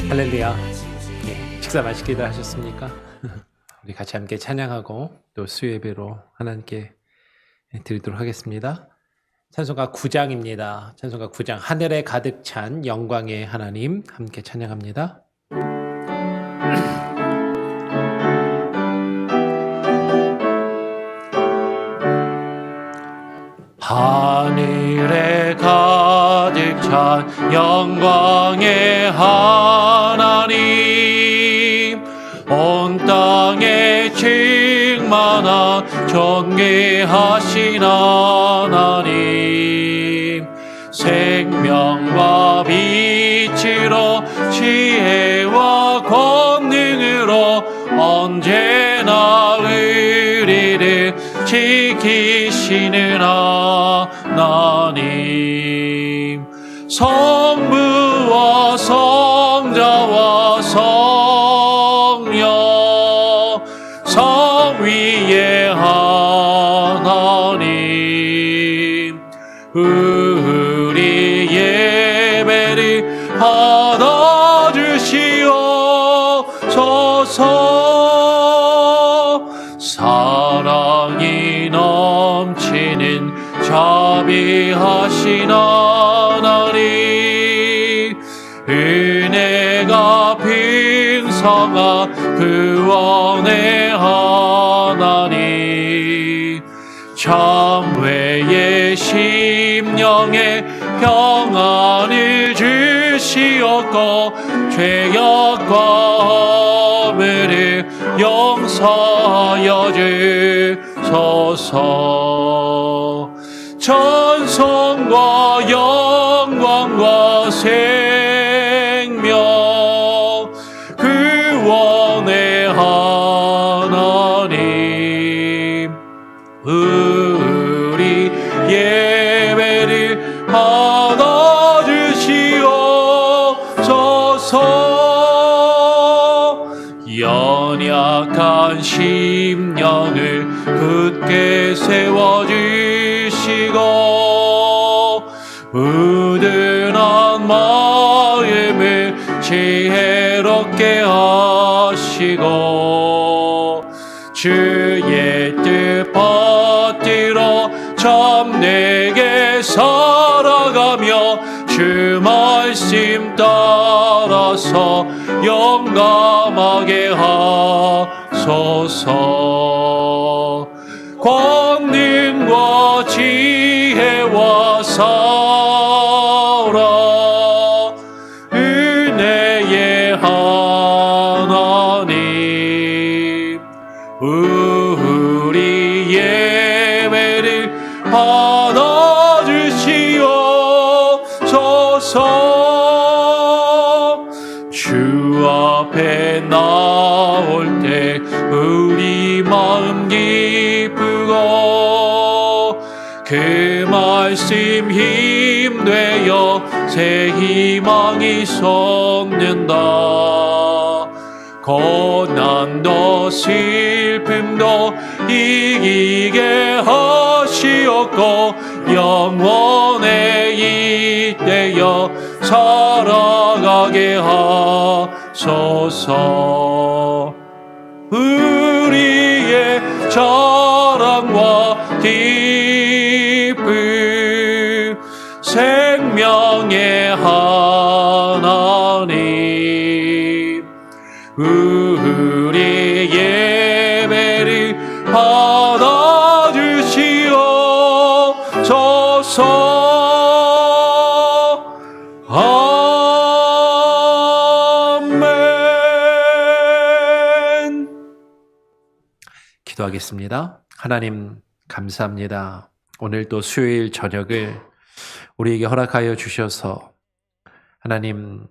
할렐루야. 식사 맛있게들 하셨습니까? 우리 같이 함께 찬양하고 또 수예배로 하나님께 드리도록 하겠습니다. 찬송가 9장입니다. 찬송가 9장 하늘에 가득 찬 영광의 하나님 함께 찬양합니다. 하늘에 가득 찬 영광의 하나님, 온 땅에 충만한 존귀하신 하나님, 생명과 빛으로 지혜와 권능으로 언제나 우리를 지키시는 하나님, 성부와 성자와 성령 성위의 하나님, 우리 예배를 받아주시옵소서. 사랑이 넘치는 자비하신 하나님, 은혜가 풍성한 구원의 하나님, 참회의 심령에 평안을 주시옵고 죄악과 허물을 용서하여 주소서. 찬송과 영광과 생명 구원의 하나님, 우리 예배를 받아주시옵소서. 연약한 심령을 굳게 세워주시고 우둔한 마음을 지혜롭게 하시고 주의 뜻 받들어 참되게 살아가며 주 말씀 따라서 용감하게 하소서. 권능과 지혜와 사랑 은혜의 하나님, 우리 예배를 받아주시옵소서. 주 앞에 나올 때 우리 마음 기쁘고 그 말씀 힘되어 새 희망이 솟는다. 고난도 슬픔도 이기게 하시옵고 영원에 잇대어 살아가게 하소서. 우리의 자랑과 기쁨 생명의 하나님, 우리 예배를 받아주시옵소서. 아멘. 기도하겠습니다. 하나님 감사합니다. 오늘 또 수요일 저녁을 우리에게 허락하여 주셔서 하나님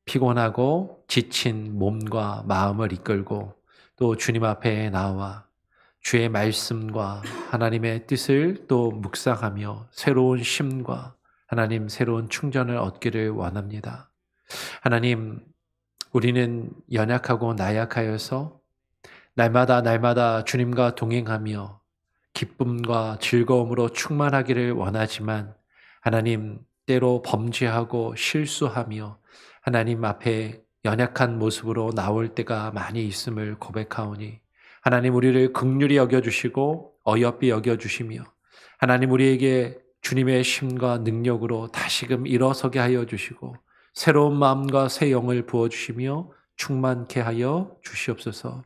피곤하고 지친 몸과 마음을 이끌고 또 주님 앞에 나와 주의 말씀과 하나님의 뜻을 또 묵상하며 새로운 쉼과 하나님 새로운 충전을 얻기를 원합니다. 하나님, 우리는 연약하고 나약하여서 날마다 주님과 동행하며 기쁨과 즐거움으로 충만하기를 원하지만 하나님, 때로 범죄하고 실수하며 하나님 앞에 연약한 모습으로 나올 때가 많이 있음을 고백하오니 하나님 우리를 긍휼히 여겨주시고 어여삐 여겨주시며 하나님 우리에게 주님의 힘과 능력으로 다시금 일어서게 하여 주시고 새로운 마음과 새 영을 부어주시며 충만케 하여 주시옵소서.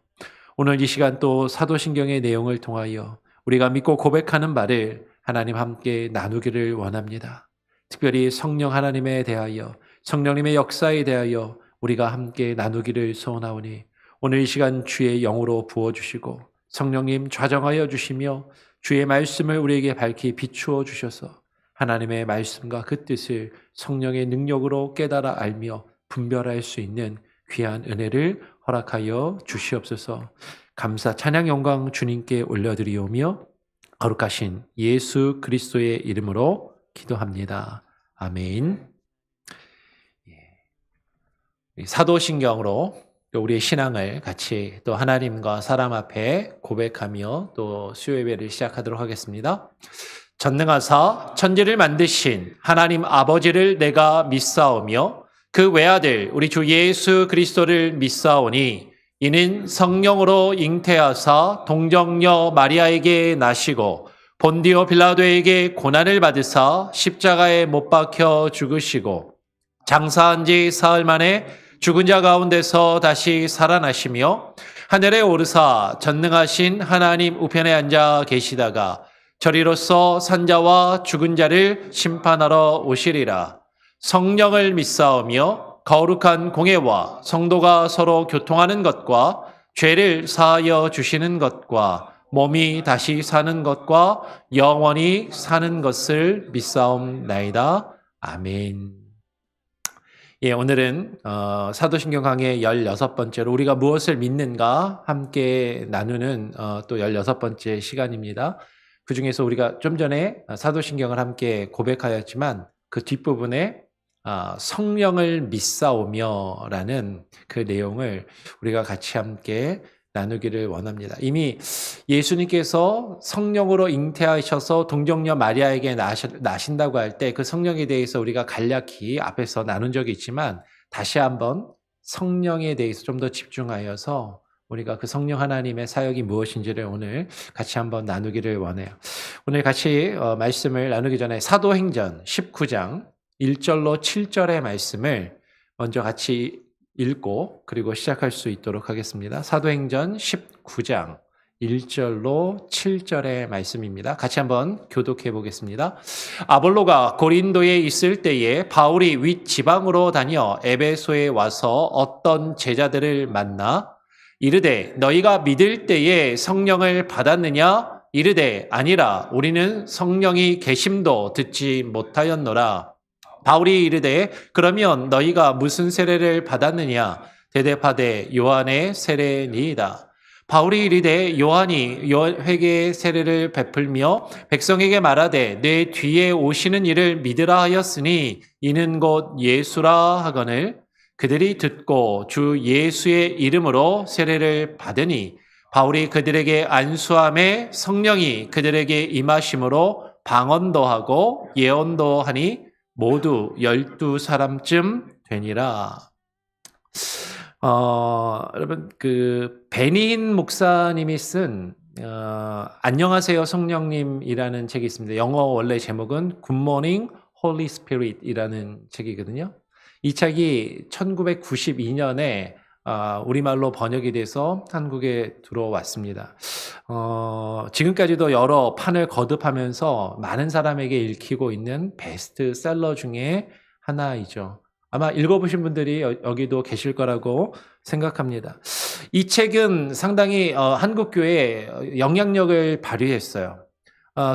오늘 이 시간 또 사도신경의 내용을 통하여 우리가 믿고 고백하는 말을 하나님 함께 나누기를 원합니다. 특별히 성령 하나님에 대하여 성령님의 역사에 대하여 우리가 함께 나누기를 소원하오니 오늘 이 시간 주의 영으로 부어주시고 성령님 좌정하여 주시며 주의 말씀을 우리에게 밝히 비추어 주셔서 하나님의 말씀과 그 뜻을 성령의 능력으로 깨달아 알며 분별할 수 있는 귀한 은혜를 허락하여 주시옵소서. 감사 찬양 영광 주님께 올려드리오며 거룩하신 예수 그리스도의 이름으로 기도합니다. 아멘. 사도신경으로 우리의 신앙을 같이 또 하나님과 사람 앞에 고백하며 또 수요예배를 시작하도록 하겠습니다. 전능하사 천지를 만드신 하나님 아버지를 내가 믿사오며 그 외아들 우리 주 예수 그리스도를 믿사오니 이는 성령으로 잉태하사 동정녀 마리아에게 나시고 본디오 빌라도에게 고난을 받으사 십자가에 못 박혀 죽으시고 장사한 지 사흘 만에 죽은 자 가운데서 다시 살아나시며 하늘에 오르사 전능하신 하나님 우편에 앉아 계시다가 저리로서 산자와 죽은 자를 심판하러 오시리라. 성령을 믿사오며 거룩한 공예와 성도가 서로 교통하는 것과 죄를 사하여 주시는 것과 몸이 다시 사는 것과 영원히 사는 것을 믿사옵나이다. 아멘. 예, 오늘은 사도신경 강의 16번째로 우리가 무엇을 믿는가 함께 나누는 또 16번째 시간입니다. 그 중에서 우리가 좀 전에 사도신경을 함께 고백하였지만 그 뒷부분에 성령을 믿사오며 라는 그 내용을 우리가 같이 함께 나누기를 원합니다. 이미 예수님께서 성령으로 잉태하셔서 동정녀 마리아에게 나신다고 할 때 그 성령에 대해서 우리가 간략히 앞에서 나눈 적이 있지만 다시 한번 성령에 대해서 좀 더 집중하여서 우리가 그 성령 하나님의 사역이 무엇인지를 오늘 같이 한번 나누기를 원해요. 오늘 같이 말씀을 나누기 전에 사도행전 19장 1절로 7절의 말씀을 먼저 같이 읽고 그리고 시작할 수 있도록 하겠습니다. 사도행전 19장 1절로 7절의 말씀입니다. 같이 한번 교독해 보겠습니다. 아볼로가 고린도에 있을 때에 바울이 윗지방으로 다녀 에베소에 와서 어떤 제자들을 만나 이르되 너희가 믿을 때에 성령을 받았느냐? 이르되 아니라 우리는 성령이 계심도 듣지 못하였노라. 바울이 이르되 그러면 너희가 무슨 세례를 받았느냐? 대답하되 요한의 세례니이다. 바울이 이르되 요한이 회개의 세례를 베풀며 백성에게 말하되 내 뒤에 오시는 이를 믿으라 하였으니 이는 곧 예수라 하거늘 그들이 듣고 주 예수의 이름으로 세례를 받으니 바울이 그들에게 안수함에 성령이 그들에게 임하심으로 방언도 하고 예언도 하니 모두 12사람쯤 되니라. 여러분 그 베닌 목사님이 쓴 안녕하세요 성령님이라는 책이 있습니다. 영어 원래 제목은 Good Morning Holy Spirit이라는 책이거든요. 이 책이 1992년에 우리말로 번역이 돼서 한국에 들어왔습니다. 지금까지도 여러 판을 거듭하면서 많은 사람에게 읽히고 있는 베스트셀러 중에 하나이죠. 아마 읽어보신 분들이 여기도 계실 거라고 생각합니다. 이 책은 상당히 한국교회에 영향력을 발휘했어요.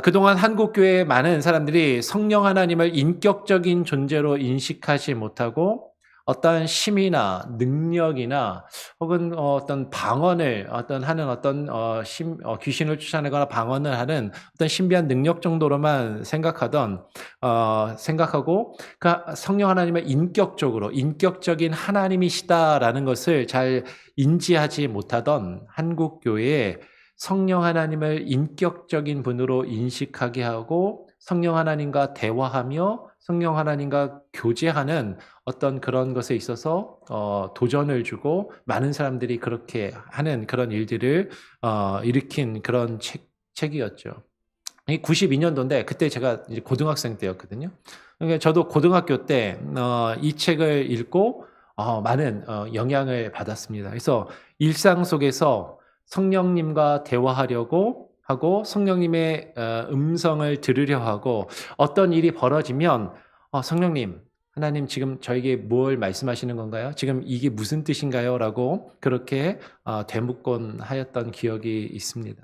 그동안 한국교회의 많은 사람들이 성령 하나님을 인격적인 존재로 인식하지 못하고 어떠한 힘이나 능력이나 혹은 어떤 방언을 귀신을 쫓아내거나 방언을 하는 어떤 신비한 능력 정도로만 생각하고 그 성령 하나님을 인격적인 하나님이시다라는 것을 잘 인지하지 못하던 한국 교회에 성령 하나님을 인격적인 분으로 인식하게 하고 성령 하나님과 대화하며 성령 하나님과 교제하는 어떤 그런 것에 있어서 도전을 주고 많은 사람들이 그렇게 하는 그런 일들을 일으킨 그런 책이었죠. 이 92년도인데 그때 제가 이제 고등학생 때였거든요. 그러니까 저도 고등학교 때 이 책을 읽고 많은 영향을 받았습니다. 그래서 일상 속에서 성령님과 대화하려고 하고 성령님의 음성을 들으려 하고 어떤 일이 벌어지면 성령님, 하나님 지금 저에게 뭘 말씀하시는 건가요? 지금 이게 무슨 뜻인가요? 라고 그렇게 되묻곤 하였던 기억이 있습니다.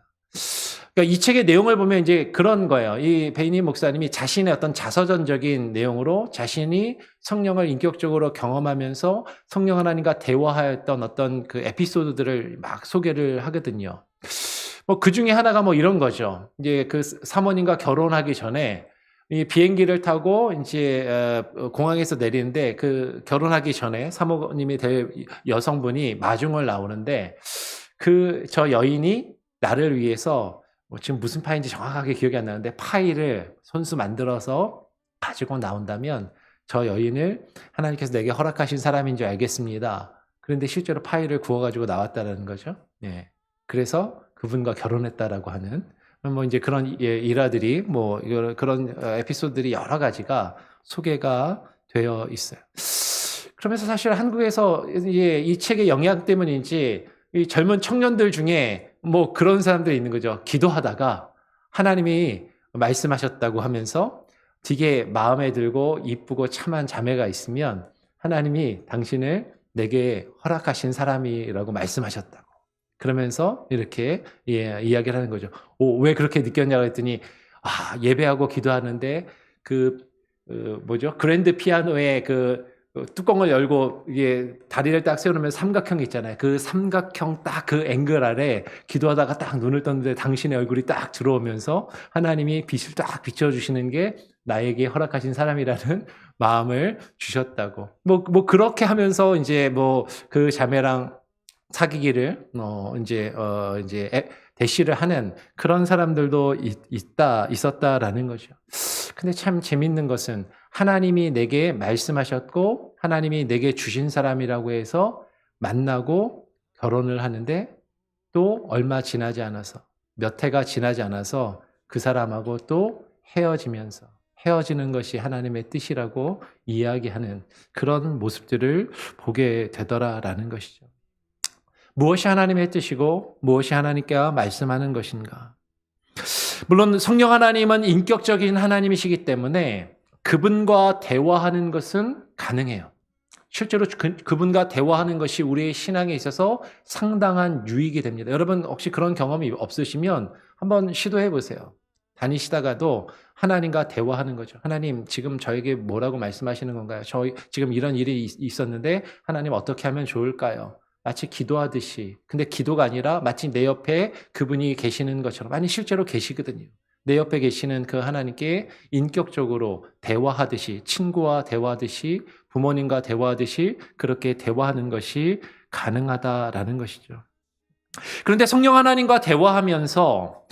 그러니까 이 책의 내용을 보면 이제 그런 거예요. 이 베이니 목사님이 자신의 어떤 자서전적인 내용으로 자신이 성령을 인격적으로 경험하면서 성령 하나님과 대화하였던 어떤 그 에피소드들을 막 소개를 하거든요. 뭐 그 중에 하나가 뭐 이런 거죠. 이제 그 사모님과 결혼하기 전에 이 비행기를 타고 이제 공항에서 내리는데 그 결혼하기 전에 사모님이 될 여성분이 마중을 나오는데 저 여인이 나를 위해서 지금 무슨 파인지 정확하게 기억이 안 나는데 파이를 손수 만들어서 가지고 나온다면 저 여인을 하나님께서 내게 허락하신 사람인 줄 알겠습니다. 그런데 실제로 파이를 구워가지고 나왔다는 거죠. 예. 그래서 그분과 결혼했다라고 하는 뭐 이제 그런 일화들이 뭐 그런 에피소드들이 여러 가지가 소개가 되어 있어요. 그러면서 사실 한국에서 이 책의 영향 때문인지 이 젊은 청년들 중에 뭐 그런 사람들이 있는 거죠. 기도하다가 하나님이 말씀하셨다고 하면서 되게 마음에 들고 이쁘고 참한 자매가 있으면 하나님이 당신을 내게 허락하신 사람이라고 말씀하셨다고. 그러면서 이렇게 이야기를 하는 거죠. 왜 그렇게 느꼈냐고 했더니 예배하고 기도하는데 그랜드 피아노의 뚜껑을 열고 이게 다리를 딱 세우면 삼각형 있잖아요. 그 삼각형 딱 그 앵글 아래 기도하다가 딱 눈을 떴는데 당신의 얼굴이 딱 들어오면서 하나님이 빛을 딱 비춰주시는 게 나에게 허락하신 사람이라는 마음을 주셨다고. 뭐 그렇게 하면서 이제 뭐 그 자매랑 사귀기를 이제 대시를 하는 그런 사람들도 있었다라는 거죠. 근데 참 재밌는 것은 하나님이 내게 말씀하셨고 하나님이 내게 주신 사람이라고 해서 만나고 결혼을 하는데 또 얼마 지나지 않아서 몇 해가 지나지 않아서 그 사람하고 또 헤어지는 것이 하나님의 뜻이라고 이야기하는 그런 모습들을 보게 되더라라는 것이죠. 무엇이 하나님의 뜻이고 무엇이 하나님께 말씀하는 것인가? 물론 성령 하나님은 인격적인 하나님이시기 때문에 그분과 대화하는 것은 가능해요. 실제로 그분과 대화하는 것이 우리의 신앙에 있어서 상당한 유익이 됩니다. 여러분 혹시 그런 경험이 없으시면 한번 시도해 보세요. 다니시다가도 하나님과 대화하는 거죠. 하나님 지금 저에게 뭐라고 말씀하시는 건가요? 지금 이런 일이 있었는데 하나님 어떻게 하면 좋을까요? 마치 기도하듯이. 근데 기도가 아니라 마치 내 옆에 그분이 계시는 것처럼. 아니 실제로 계시거든요. 내 옆에 계시는 그 하나님께 인격적으로 대화하듯이, 친구와 대화하듯이, 부모님과 대화하듯이 그렇게 대화하는 것이 가능하다라는 것이죠. 그런데 성령 하나님과 대화하면서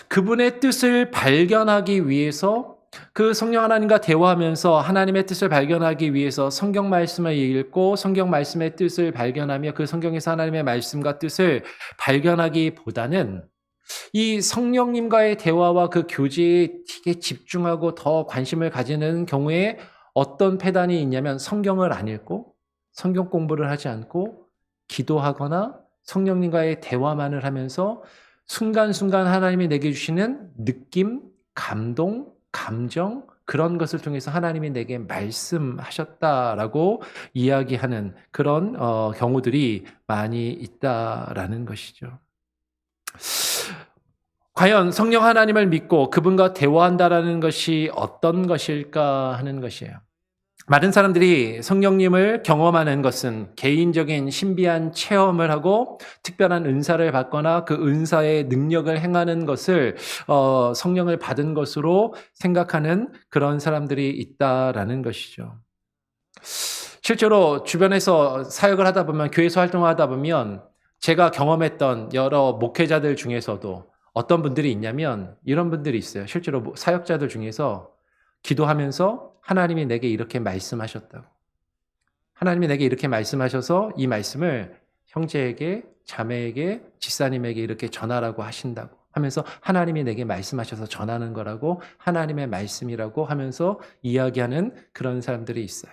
그분의 뜻을 발견하기 위해서 그 성령 하나님과 대화하면서 하나님의 뜻을 발견하기 위해서 성경 말씀을 읽고 성경 말씀의 뜻을 발견하며 그 성경에서 하나님의 말씀과 뜻을 발견하기보다는 이 성령님과의 대화와 그 교제에 되게 집중하고 더 관심을 가지는 경우에 어떤 패단이 있냐면 성경을 안 읽고 성경 공부를 하지 않고 기도하거나 성령님과의 대화만을 하면서 순간순간 하나님이 내게 주시는 느낌, 감동, 감정 그런 것을 통해서 하나님이 내게 말씀하셨다라고 이야기하는 그런 경우들이 많이 있다라는 것이죠. 과연 성령 하나님을 믿고 그분과 대화한다라는 것이 어떤 것일까 하는 것이에요. 많은 사람들이 성령님을 경험하는 것은 개인적인 신비한 체험을 하고 특별한 은사를 받거나 그 은사의 능력을 행하는 것을 성령을 받은 것으로 생각하는 그런 사람들이 있다라는 것이죠. 실제로 주변에서 사역을 하다 보면 교회에서 활동하다 보면 제가 경험했던 여러 목회자들 중에서도 어떤 분들이 있냐면 이런 분들이 있어요. 실제로 사역자들 중에서 기도하면서 하나님이 내게 이렇게 말씀하셨다고. 하나님이 내게 이렇게 말씀하셔서 이 말씀을 형제에게, 자매에게, 집사님에게 이렇게 전하라고 하신다고 하면서 하나님이 내게 말씀하셔서 전하는 거라고 하나님의 말씀이라고 하면서 이야기하는 그런 사람들이 있어요.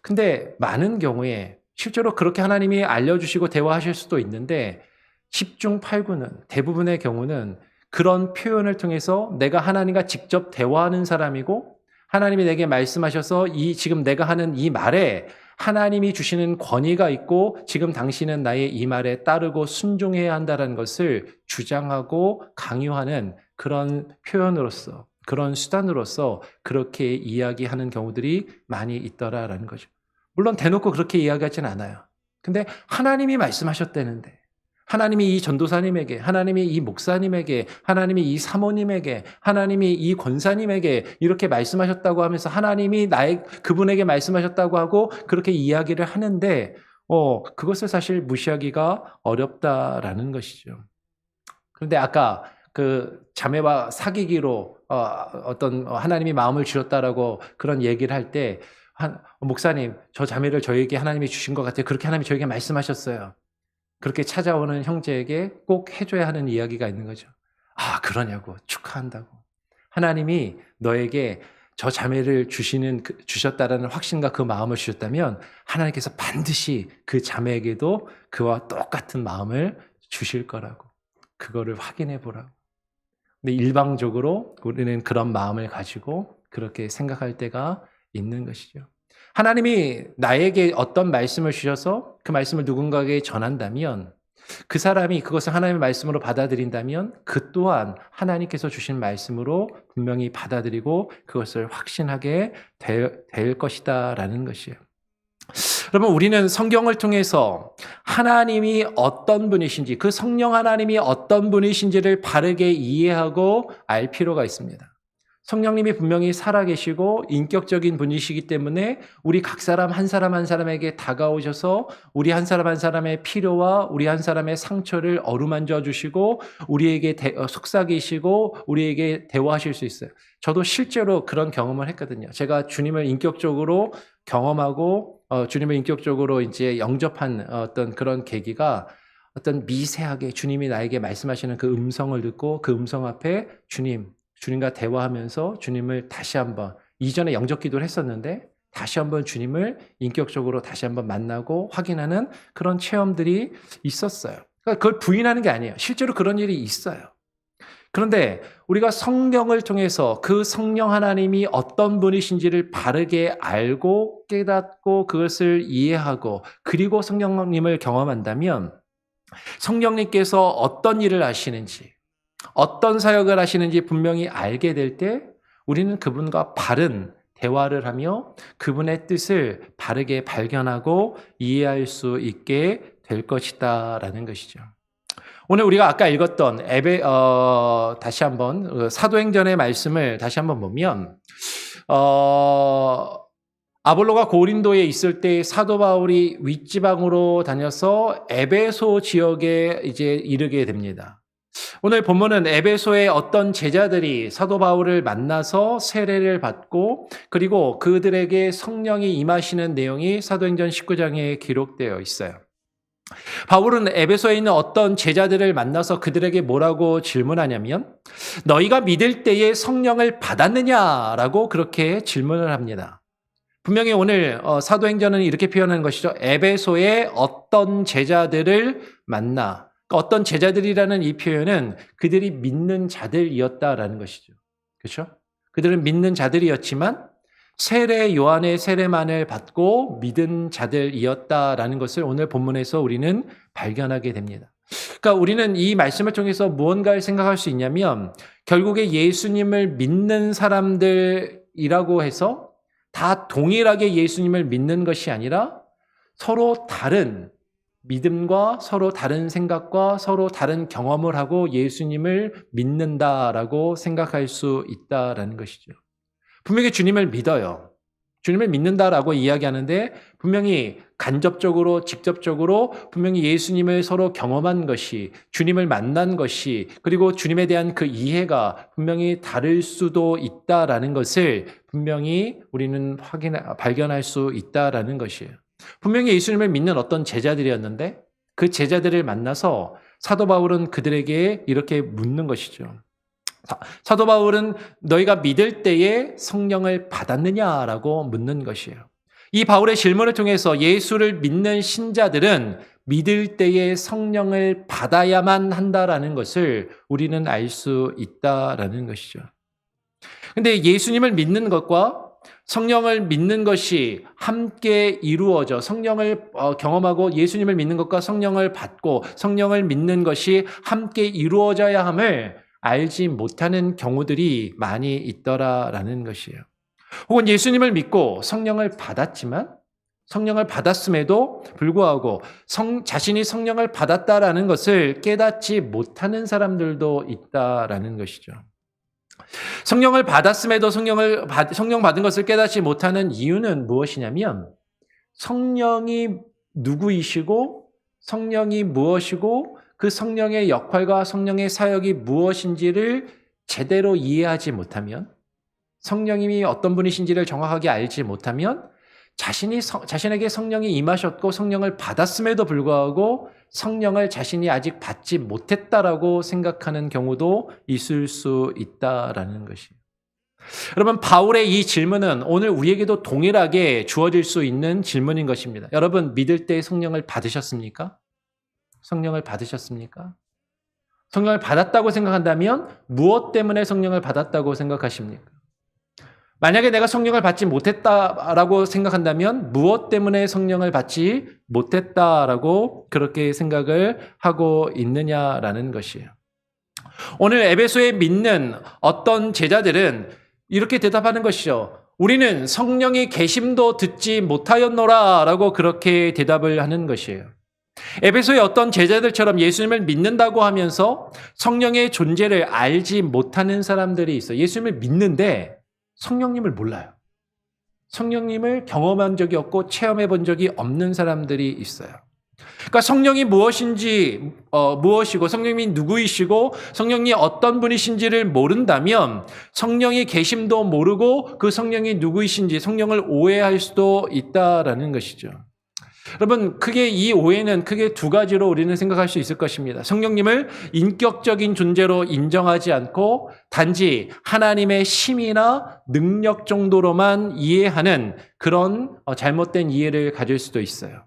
근데 많은 경우에 실제로 그렇게 하나님이 알려주시고 대화하실 수도 있는데 10중 8구는 대부분의 경우는 그런 표현을 통해서 내가 하나님과 직접 대화하는 사람이고 하나님이 내게 말씀하셔서 지금 내가 하는 이 말에 하나님이 주시는 권위가 있고 지금 당신은 나의 이 말에 따르고 순종해야 한다는 것을 주장하고 강요하는 그런 표현으로서 그런 수단으로서 그렇게 이야기하는 경우들이 많이 있더라라는 거죠. 물론 대놓고 그렇게 이야기하진 않아요. 근데 하나님이 말씀하셨다는데 하나님이 이 전도사님에게, 하나님이 이 목사님에게, 하나님이 이 사모님에게, 하나님이 이 권사님에게 이렇게 말씀하셨다고 하면서 하나님이 그분에게 말씀하셨다고 하고 그렇게 이야기를 하는데 그것을 사실 무시하기가 어렵다라는 것이죠. 그런데 아까 그 자매와 사귀기로 어떤 하나님이 마음을 주셨다라고 그런 얘기를 할 때 목사님, 저 자매를 저에게 하나님이 주신 것 같아요. 그렇게 하나님이 저에게 말씀하셨어요. 그렇게 찾아오는 형제에게 꼭 해줘야 하는 이야기가 있는 거죠. 아, 그러냐고. 축하한다고. 하나님이 너에게 저 자매를 주셨다라는 확신과 그 마음을 주셨다면 하나님께서 반드시 그 자매에게도 그와 똑같은 마음을 주실 거라고. 그거를 확인해 보라고. 근데 일방적으로 우리는 그런 마음을 가지고 그렇게 생각할 때가 있는 것이죠. 하나님이 나에게 어떤 말씀을 주셔서 그 말씀을 누군가에게 전한다면 그 사람이 그것을 하나님의 말씀으로 받아들인다면 그 또한 하나님께서 주신 말씀으로 분명히 받아들이고 그것을 확신하게 될 것이다라는 것이에요. 여러분, 우리는 성경을 통해서 하나님이 어떤 분이신지, 그 성령 하나님이 어떤 분이신지를 바르게 이해하고 알 필요가 있습니다. 성령님이 분명히 살아계시고 인격적인 분이시기 때문에 우리 각 사람 한 사람 한 사람에게 다가오셔서 우리 한 사람 한 사람의 필요와 우리 한 사람의 상처를 어루만져 주시고 우리에게 속삭이시고 우리에게 대화하실 수 있어요. 저도 실제로 그런 경험을 했거든요. 제가 주님을 인격적으로 경험하고 주님을 인격적으로 이제 영접한 어떤 그런 계기가 어떤 미세하게 주님이 나에게 말씀하시는 그 음성을 듣고 그 음성 앞에 주님과 대화하면서 주님을 다시 한번, 이전에 영접 기도를 했었는데 다시 한번 주님을 인격적으로 다시 한번 만나고 확인하는 그런 체험들이 있었어요. 그러니까 그걸 부인하는 게 아니에요. 실제로 그런 일이 있어요. 그런데 우리가 성경을 통해서 그 성령 하나님이 어떤 분이신지를 바르게 알고 깨닫고 그것을 이해하고 그리고 성령님을 경험한다면 성령님께서 어떤 일을 하시는지 어떤 사역을 하시는지 분명히 알게 될 때 우리는 그분과 바른 대화를 하며 그분의 뜻을 바르게 발견하고 이해할 수 있게 될 것이다라는 것이죠. 오늘 우리가 아까 읽었던 다시 한번 사도행전의 말씀을 다시 한번 보면 아볼로가 고린도에 있을 때 사도 바울이 윗지방으로 다녀서 에베소 지역에 이제 이르게 됩니다. 오늘 본문은 에베소의 어떤 제자들이 사도 바울을 만나서 세례를 받고 그리고 그들에게 성령이 임하시는 내용이 사도행전 19장에 기록되어 있어요. 바울은 에베소에 있는 어떤 제자들을 만나서 그들에게 뭐라고 질문하냐면 너희가 믿을 때에 성령을 받았느냐라고 그렇게 질문을 합니다. 분명히 오늘 사도행전은 이렇게 표현하는 것이죠. 에베소의 어떤 제자들을 만나. 어떤 제자들이라는 이 표현은 그들이 믿는 자들이었다라는 것이죠. 그렇죠? 그들은 믿는 자들이었지만 세례 요한의 세례만을 받고 믿은 자들이었다라는 것을 오늘 본문에서 우리는 발견하게 됩니다. 그러니까 우리는 이 말씀을 통해서 무언가를 생각할 수 있냐면 결국에 예수님을 믿는 사람들이라고 해서 다 동일하게 예수님을 믿는 것이 아니라 서로 다른 믿음과 서로 다른 생각과 서로 다른 경험을 하고 예수님을 믿는다라고 생각할 수 있다라는 것이죠. 분명히 주님을 믿어요. 주님을 믿는다라고 이야기하는데 분명히 간접적으로 직접적으로 분명히 예수님을 서로 경험한 것이 주님을 만난 것이 그리고 주님에 대한 그 이해가 분명히 다를 수도 있다라는 것을 분명히 우리는 발견할 수 있다라는 것이에요. 분명히 예수님을 믿는 어떤 제자들이었는데 그 제자들을 만나서 사도 바울은 그들에게 이렇게 묻는 것이죠. 사도 바울은 너희가 믿을 때에 성령을 받았느냐라고 묻는 것이에요. 이 바울의 질문을 통해서 예수를 믿는 신자들은 믿을 때에 성령을 받아야만 한다라는 것을 우리는 알 수 있다라는 것이죠. 근데 예수님을 믿는 것과 성령을 믿는 것이 함께 이루어져 성령을 경험하고 예수님을 믿는 것과 성령을 받고 성령을 믿는 것이 함께 이루어져야 함을 알지 못하는 경우들이 많이 있더라라는 것이에요. 혹은 예수님을 믿고 성령을 받았지만 성령을 받았음에도 불구하고 자신이 성령을 받았다라는 것을 깨닫지 못하는 사람들도 있다라는 것이죠. 성령을 받았음에도 성령 받은 것을 깨닫지 못하는 이유는 무엇이냐면 성령이 누구이시고 성령이 무엇이고 그 성령의 역할과 성령의 사역이 무엇인지를 제대로 이해하지 못하면 성령님이 어떤 분이신지를 정확하게 알지 못하면 자신에게 성령이 임하셨고 성령을 받았음에도 불구하고 성령을 자신이 아직 받지 못했다라고 생각하는 경우도 있을 수 있다라는 것이에요. 여러분, 바울의 이 질문은 오늘 우리에게도 동일하게 주어질 수 있는 질문인 것입니다. 여러분, 믿을 때 성령을 받으셨습니까? 성령을 받으셨습니까? 성령을 받았다고 생각한다면 무엇 때문에 성령을 받았다고 생각하십니까? 만약에 내가 성령을 받지 못했다라고 생각한다면 무엇 때문에 성령을 받지 못했다라고 그렇게 생각을 하고 있느냐라는 것이에요. 오늘 에베소에 믿는 어떤 제자들은 이렇게 대답하는 것이죠. 우리는 성령의 계심도 듣지 못하였노라라고 그렇게 대답을 하는 것이에요. 에베소의 어떤 제자들처럼 예수님을 믿는다고 하면서 성령의 존재를 알지 못하는 사람들이 있어요. 예수님을 믿는데 성령님을 몰라요. 성령님을 경험한 적이 없고 체험해 본 적이 없는 사람들이 있어요. 그러니까 성령이 무엇이고 성령이 누구이시고 성령이 어떤 분이신지를 모른다면 성령의 계심도 모르고 그 성령이 누구이신지 성령을 오해할 수도 있다라는 것이죠. 여러분, 이 오해는 크게 두 가지로 우리는 생각할 수 있을 것입니다. 성령님을 인격적인 존재로 인정하지 않고 단지 하나님의 심이나 능력 정도로만 이해하는 그런 잘못된 이해를 가질 수도 있어요.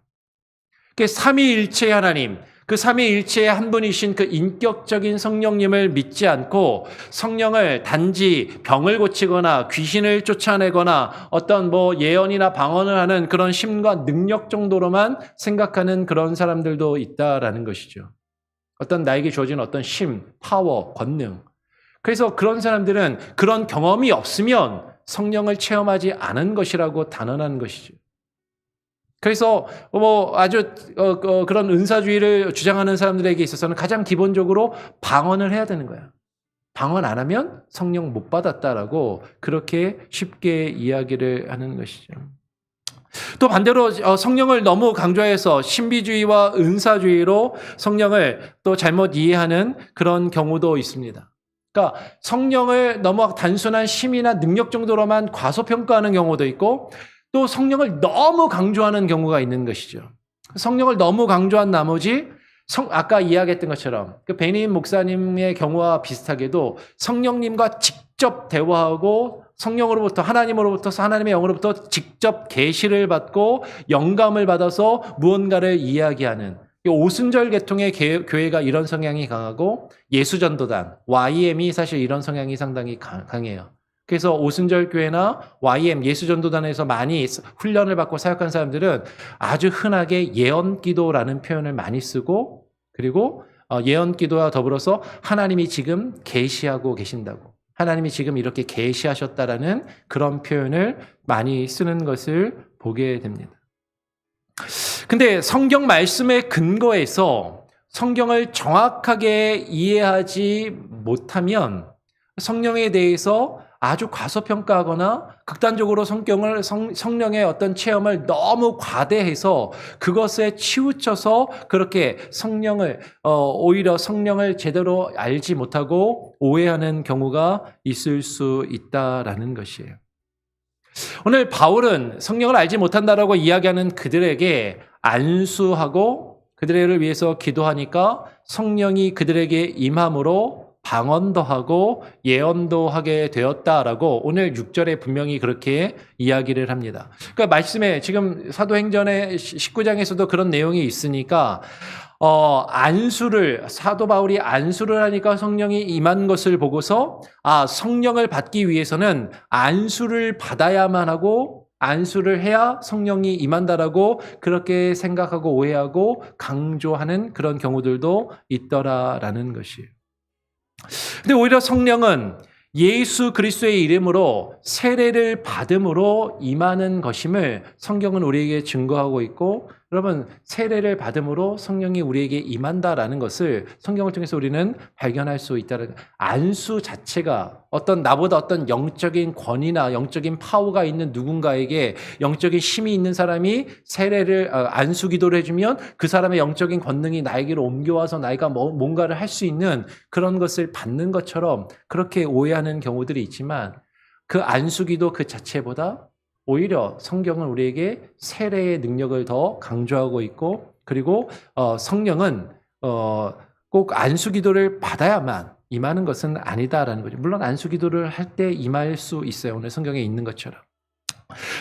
삼위일체의 하나님, 그 삼위일체의 한 분이신 그 인격적인 성령님을 믿지 않고 성령을 단지 병을 고치거나 귀신을 쫓아내거나 어떤 예언이나 방언을 하는 그런 심과 능력 정도로만 생각하는 그런 사람들도 있다라는 것이죠. 어떤 나에게 주어진 어떤 심, 파워, 권능. 그래서 그런 사람들은 그런 경험이 없으면 성령을 체험하지 않은 것이라고 단언하는 것이죠. 그래서 아주 그런 은사주의를 주장하는 사람들에게 있어서는 가장 기본적으로 방언을 해야 되는 거야. 방언 안 하면 성령 못 받았다라고 그렇게 쉽게 이야기를 하는 것이죠. 또 반대로 성령을 너무 강조해서 신비주의와 은사주의로 성령을 또 잘못 이해하는 그런 경우도 있습니다. 그러니까 성령을 너무 단순한 심이나 능력 정도로만 과소평가하는 경우도 있고 또 성령을 너무 강조하는 경우가 있는 것이죠. 성령을 너무 강조한 나머지 아까 이야기했던 것처럼 그 베니 목사님의 경우와 비슷하게도 성령님과 직접 대화하고 성령으로부터 하나님의 영으로부터 직접 계시를 받고 영감을 받아서 무언가를 이야기하는 오순절 계통의 교회가 이런 성향이 강하고 예수전도단, YM이 사실 이런 성향이 상당히 강해요. 그래서 오순절 교회나 YM 예수전도단에서 많이 훈련을 받고 사역한 사람들은 아주 흔하게 예언기도라는 표현을 많이 쓰고 그리고 예언기도와 더불어서 하나님이 지금 계시하고 계신다고 하나님이 지금 이렇게 계시하셨다라는 그런 표현을 많이 쓰는 것을 보게 됩니다. 근데 성경 말씀의 근거에서 성경을 정확하게 이해하지 못하면 성령에 대해서 아주 과소평가하거나 극단적으로 성령의 어떤 체험을 너무 과대해서 그것에 치우쳐서 그렇게 오히려 성령을 제대로 알지 못하고 오해하는 경우가 있을 수 있다라는 것이에요. 오늘 바울은 성령을 알지 못한다라고 이야기하는 그들에게 안수하고 그들을 위해서 기도하니까 성령이 그들에게 임함으로 방언도 하고 예언도 하게 되었다라고 오늘 6절에 분명히 그렇게 이야기를 합니다. 그러니까 말씀에 지금 사도행전의 19장에서도 그런 내용이 있으니까 사도 바울이 안수를 하니까 성령이 임한 것을 보고서 성령을 받기 위해서는 안수를 받아야만 하고 안수를 해야 성령이 임한다라고 그렇게 생각하고 오해하고 강조하는 그런 경우들도 있더라라는 것이에요. 근데 오히려 성령은 예수 그리스도의 이름으로 세례를 받음으로 임하는 것임을 성경은 우리에게 증거하고 있고, 여러분 세례를 받음으로 성령이 우리에게 임한다라는 것을 성경을 통해서 우리는 발견할 수 있다는 안수 자체가 나보다 어떤 영적인 권위나 영적인 파워가 있는 누군가에게 영적인 힘이 있는 사람이 안수 기도를 해주면 그 사람의 영적인 권능이 나에게로 옮겨와서 나이가 뭔가를 할 수 있는 그런 것을 받는 것처럼 그렇게 오해하는 경우들이 있지만 그 안수 기도 그 자체보다 오히려 성경은 우리에게 세례의 능력을 더 강조하고 있고, 그리고 성령은 꼭 안수 기도를 받아야만 임하는 것은 아니다라는 거죠. 물론 안수 기도를 할 때 임할 수 있어요. 오늘 성경에 있는 것처럼.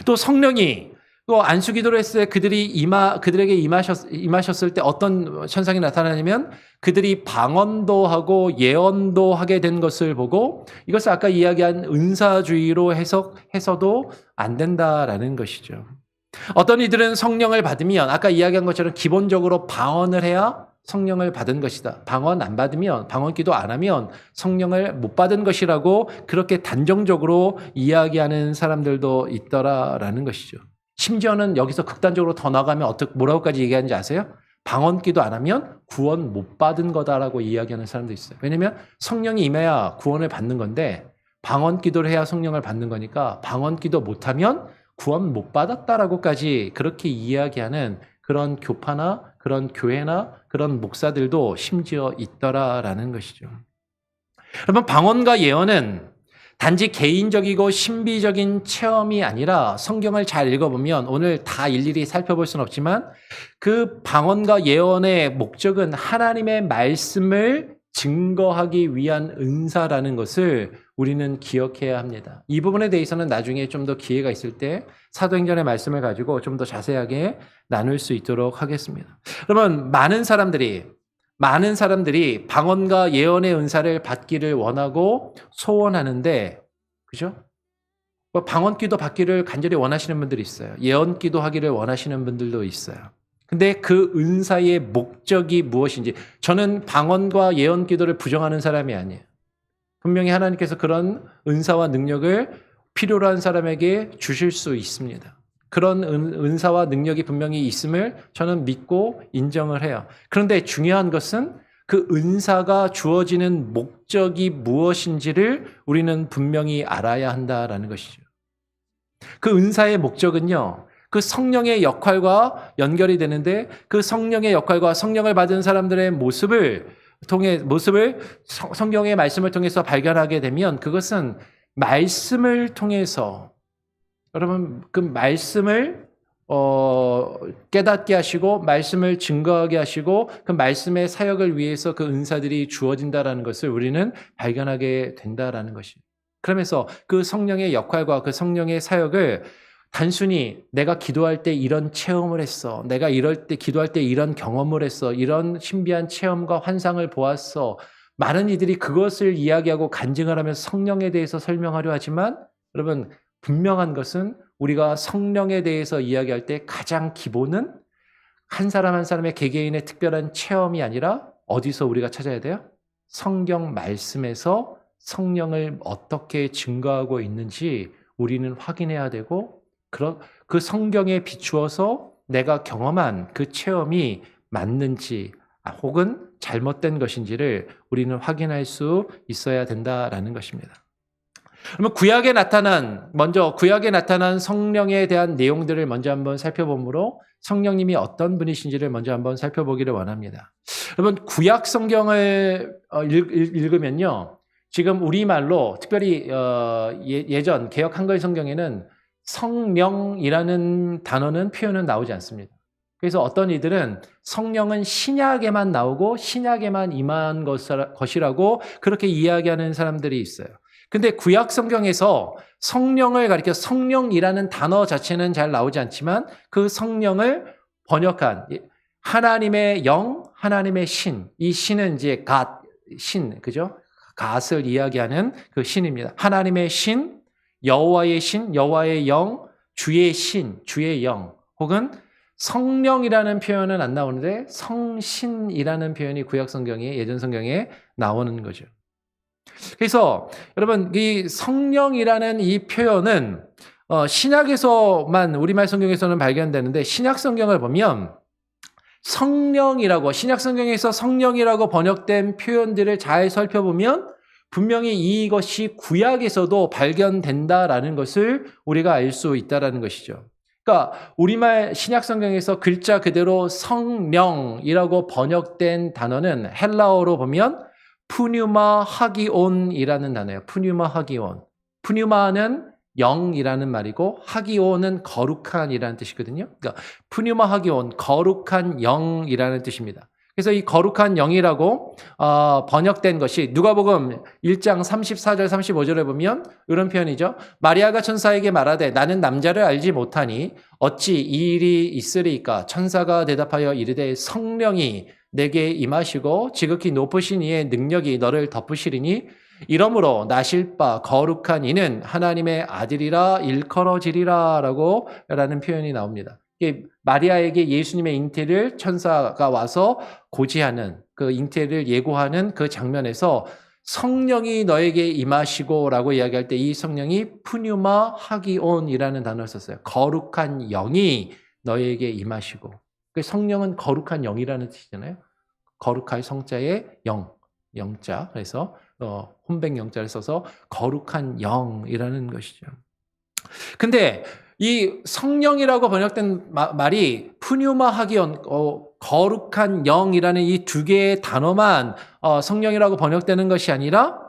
또 성령이 또 안수 기도를 했을 때 그들에게 임하셨을 때 어떤 현상이 나타나냐면 그들이 방언도 하고 예언도 하게 된 것을 보고, 이것을 아까 이야기한 은사주의로 해석해서도 안 된다라는 것이죠. 어떤 이들은 성령을 받으면 아까 이야기한 것처럼 기본적으로 방언을 해야 성령을 받은 것이다. 방언 안 받으면, 방언 기도 안 하면 성령을 못 받은 것이라고 그렇게 단정적으로 이야기하는 사람들도 있더라라는 것이죠. 심지어는 여기서 극단적으로 더 나가면 뭐라고까지 얘기하는지 아세요? 방언 기도 안 하면 구원 못 받은 거다라고 이야기하는 사람도 있어요. 왜냐하면 성령이 임해야 구원을 받는 건데 방언 기도를 해야 성령을 받는 거니까 방언 기도 못하면 구원 못 받았다라고까지 그렇게 이야기하는 그런 교파나 그런 교회나 그런 목사들도 심지어 있더라라는 것이죠. 여러분, 방언과 예언은 단지 개인적이고 신비적인 체험이 아니라 성경을 잘 읽어보면 오늘 다 일일이 살펴볼 수는 없지만 그 방언과 예언의 목적은 하나님의 말씀을 증거하기 위한 은사라는 것을 우리는 기억해야 합니다. 이 부분에 대해서는 나중에 좀 더 기회가 있을 때 사도행전의 말씀을 가지고 좀 더 자세하게 나눌 수 있도록 하겠습니다. 그러면 많은 사람들이 방언과 예언의 은사를 받기를 원하고 소원하는데, 그죠? 방언 기도 받기를 간절히 원하시는 분들이 있어요. 예언 기도 하기를 원하시는 분들도 있어요. 근데 그 은사의 목적이 무엇인지, 저는 방언과 예언 기도를 부정하는 사람이 아니에요. 분명히 하나님께서 그런 은사와 능력을 필요로 한 사람에게 주실 수 있습니다. 그런 은사와 능력이 분명히 있음을 저는 믿고 인정을 해요. 그런데 중요한 것은 그 은사가 주어지는 목적이 무엇인지를 우리는 분명히 알아야 한다라는 것이죠. 그 은사의 목적은요, 그 성령의 역할과 연결이 되는데 그 성령의 역할과 성령을 받은 사람들의 모습을 성경의 말씀을 통해서 발견하게 되면 그것은 말씀을 통해서, 여러분, 그 말씀을 깨닫게 하시고 말씀을 증거하게 하시고 그 말씀의 사역을 위해서 그 은사들이 주어진다라는 것을 우리는 발견하게 된다라는 것이에요. 그러면서 그 성령의 역할과 그 성령의 사역을 단순히 내가 기도할 때 이런 체험을 했어, 내가 이럴 때 기도할 때 이런 경험을 했어, 이런 신비한 체험과 환상을 보았어, 많은 이들이 그것을 이야기하고 간증을 하면서 성령에 대해서 설명하려 하지만, 여러분, 분명한 것은 우리가 성령에 대해서 이야기할 때 가장 기본은 한 사람 한 사람의 개개인의 특별한 체험이 아니라 어디서 우리가 찾아야 돼요? 성경 말씀에서 성령을 어떻게 증거하고 있는지 우리는 확인해야 되고, 그 성경에 비추어서 내가 경험한 그 체험이 맞는지 혹은 잘못된 것인지를 우리는 확인할 수 있어야 된다라는 것입니다. 그러면 먼저 구약에 나타난 성령에 대한 내용들을 먼저 한번 살펴보므로 성령님이 어떤 분이신지를 먼저 한번 살펴보기를 원합니다. 여러분, 구약 성경을 읽으면요. 지금 우리말로 특별히 예전 개역 한글 성경에는 성령이라는 단어는 표현은 나오지 않습니다. 그래서 어떤 이들은 성령은 신약에만 나오고 신약에만 임한 것이라고 그렇게 이야기하는 사람들이 있어요. 근데 구약 성경에서 성령을 가리켜 성령이라는 단어 자체는 잘 나오지 않지만 그 성령을 번역한 하나님의 영, 하나님의 신. 이 신은 이제 신, 그죠? 갓을 이야기하는 그 신입니다. 하나님의 신, 여호와의 신, 여호와의 영, 주의 신, 주의 영, 혹은 성령이라는 표현은 안 나오는데 성신이라는 표현이 구약 성경에, 예전 성경에 나오는 거죠. 그래서 여러분, 이 성령이라는 이 표현은 신약에서만, 우리말 성경에서는 발견되는데 신약 성경을 보면 신약 성경에서 성령이라고 번역된 표현들을 잘 살펴보면 분명히 이것이 구약에서도 발견된다라는 것을 우리가 알 수 있다라는 것이죠. 그러니까 우리말 신약 성경에서 글자 그대로 성령이라고 번역된 단어는 헬라어로 보면 푸뉴마 하기온이라는 단어예요. 푸뉴마 하기온. 푸뉴마는 영이라는 말이고 하기온은 거룩한이라는 뜻이거든요. 그러니까 푸뉴마 하기온, 거룩한 영이라는 뜻입니다. 그래서 이 거룩한 영이라고 번역된 것이 누가복음 1장 34절 35절에 보면 이런 표현이죠. 마리아가 천사에게 말하되 나는 남자를 알지 못하니 어찌 이 일이 있으리까. 천사가 대답하여 이르되 성령이 내게 임하시고 지극히 높으신 이의 능력이 너를 덮으시리니 이러므로 나실 바 거룩한 이는 하나님의 아들이라 일컬어지리라 라는 표현이 나옵니다. 마리아에게 예수님의 잉태를 천사가 와서 고지하는, 그 잉태를 예고하는 그 장면에서 성령이 너에게 임하시고 라고 이야기할 때 이 성령이 푸뉴마 하기온이라는 단어를 썼어요. 거룩한 영이 너에게 임하시고. 성령은 거룩한 영이라는 뜻이잖아요. 거룩할 성자의 영자. 그래서 혼백 영자를 써서 거룩한 영이라는 것이죠. 근데 이 성령이라고 번역된 말이 푸뉴마 하기온, 거룩한 영이라는 이 두 개의 단어만 성령이라고 번역되는 것이 아니라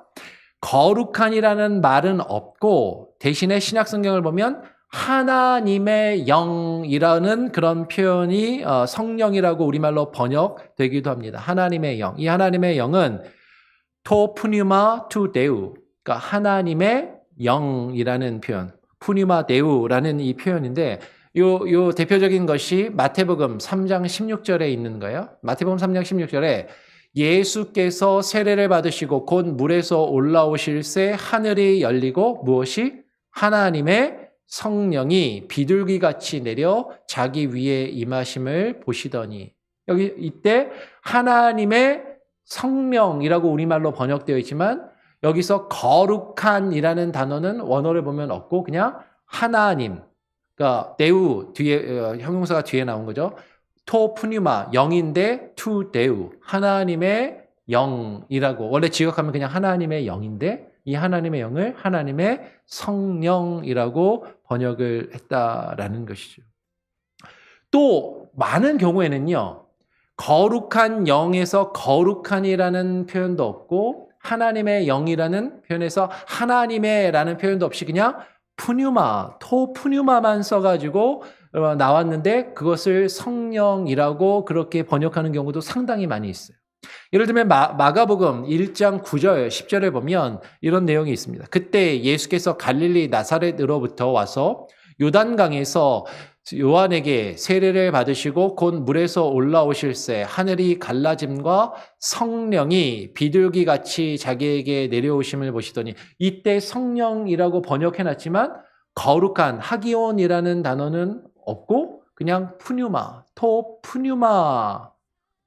거룩한이라는 말은 없고 대신에 신약 성경을 보면 하나님의 영이라는 그런 표현이 성령이라고 우리말로 번역되기도 합니다. 하나님의 영. 이 하나님의 영은 토 푸뉴마 투 데우, 그러니까 하나님의 영이라는 표현. 푸니마 데우라는 이 표현인데 요 대표적인 것이 마태복음 3장 16절에 있는 거예요. 마태복음 3장 16절에 예수께서 세례를 받으시고 곧 물에서 올라오실새 하늘이 열리고 무엇이? 하나님의 성령이 비둘기같이 내려 자기 위에 임하심을 보시더니. 이때 하나님의 성령이라고 우리말로 번역되어 있지만 여기서 거룩한이라는 단어는 원어를 보면 없고 그냥 하나님, 그러니까 데우 뒤에 형용사가 뒤에 나온 거죠. 토 푸뉴마 영인데 투 데우 하나님의 영이라고 원래 지각하면 그냥 하나님의 영인데 이 하나님의 영을 하나님의 성령이라고 번역을 했다라는 것이죠. 또 많은 경우에는요. 거룩한 영에서 거룩한이라는 표현도 없고 하나님의 영이라는 표현에서 하나님의라는 표현도 없이 그냥 푸뉴마, 토 푸뉴마만 써가지고 나왔는데 그것을 성령이라고 그렇게 번역하는 경우도 상당히 많이 있어요. 예를 들면 마가복음 1장 9절, 10절에 보면 이런 내용이 있습니다. 그때 예수께서 갈릴리 나사렛으로부터 와서 요단강에서 요한에게 세례를 받으시고 곧 물에서 올라오실새 하늘이 갈라짐과 성령이 비둘기같이 자기에게 내려오심을 보시더니 이때 성령이라고 번역해놨지만 거룩한 하기온이라는 단어는 없고 그냥 푸뉴마, 토 푸뉴마,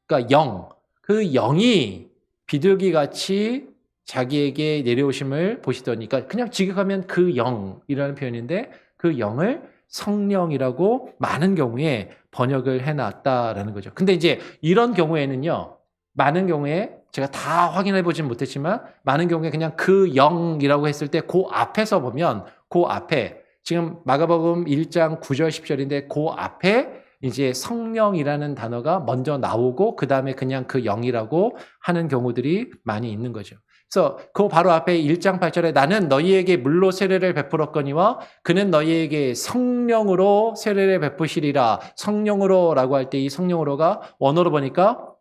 그러니까 영, 그 영이 비둘기같이 자기에게 내려오심을 보시더니 그러니까 그냥 직역하면 그 영이라는 표현인데 그 영을 성령이라고 많은 경우에 번역을 해놨다라는 거죠. 근데 이제 이런 경우에는요, 많은 경우에 제가 다 확인해 보진 못했지만 많은 경우에 그냥 그 영이라고 했을 때 그 앞에서 보면 그 앞에 지금 마가복음 1장 9절 10절인데 그 앞에 이제 성령이라는 단어가 먼저 나오고 그 다음에 그냥 그 영이라고 하는 경우들이 많이 있는 거죠. 그래서 그 바로 앞에 1장 8절에 나는 너희에게 물로 세례를 베풀었거니와 그는 너희에게 성령으로 세례를 베푸시리라. 성령으로 라고 할 때 이 성령으로가 원어로 보니까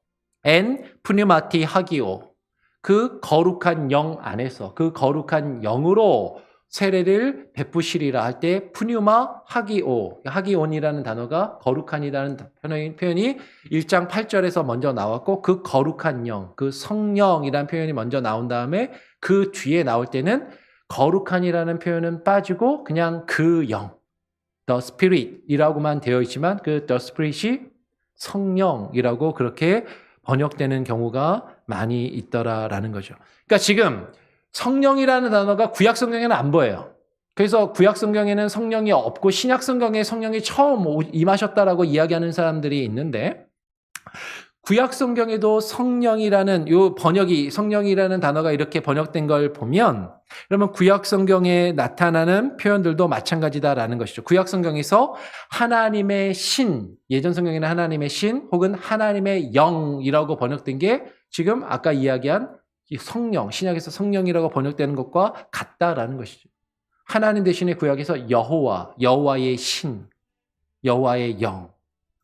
엔 푸니마티 하기오. 그 거룩한 영 안에서 그 거룩한 영으로 세례를 베푸시리라 할 때 푸뉴마 하기오. 하기온이라는 단어가 거룩한이라는 표현이 1장 8절에서 먼저 나왔고 그 거룩한 영, 그 성령이라는 표현이 먼저 나온 다음에 그 뒤에 나올 때는 거룩한이라는 표현은 빠지고 그냥 그 영, the spirit이라고만 되어 있지만 그 the spirit이 성령이라고 그렇게 번역되는 경우가 많이 있더라라는 거죠. 그러니까 지금 성령이라는 단어가 구약 성경에는 안 보여요. 그래서 구약 성경에는 성령이 없고 신약 성경에 성령이 처음 임하셨다라고 이야기하는 사람들이 있는데 구약 성경에도 성령이라는 요 번역이 성령이라는 단어가 이렇게 번역된 걸 보면 그러면 구약 성경에 나타나는 표현들도 마찬가지다라는 것이죠. 구약 성경에서 하나님의 신, 예전 성경에는 하나님의 신 혹은 하나님의 영이라고 번역된 게 지금 아까 이야기한 성령, 신약에서 성령이라고 번역되는 것과 같다라는 것이죠. 하나님 대신에 구약에서 여호와, 여호와의 신, 여호와의 영,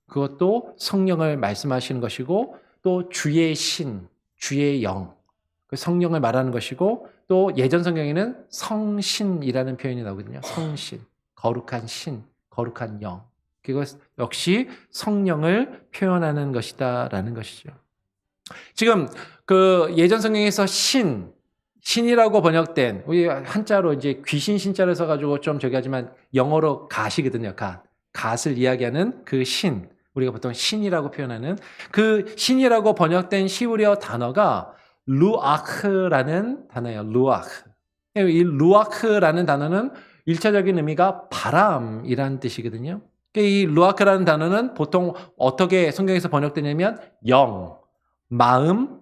그것도 성령을 말씀하시는 것이고 또 주의 신, 주의 영, 그 성령을 말하는 것이고 또 예전 성경에는 성신이라는 표현이 나오거든요. 성신, 거룩한 신, 거룩한 영. 그것 역시 성령을 표현하는 것이다라는 것이죠. 지금 그 예전 성경에서 신이라고 번역된 우리 한자로 이제 귀신 신자를 써가지고 좀 저기 하지만 영어로 갓이거든요. 갓을 이야기하는 그 신, 우리가 보통 신이라고 표현하는 그 신이라고 번역된 히브리어 단어가 루아크라는 단어예요. 루아크. 이 루아크라는 단어는 일차적인 의미가 바람이라는 뜻이거든요. 이 루아크라는 단어는 보통 어떻게 성경에서 번역되냐면 영, 마음,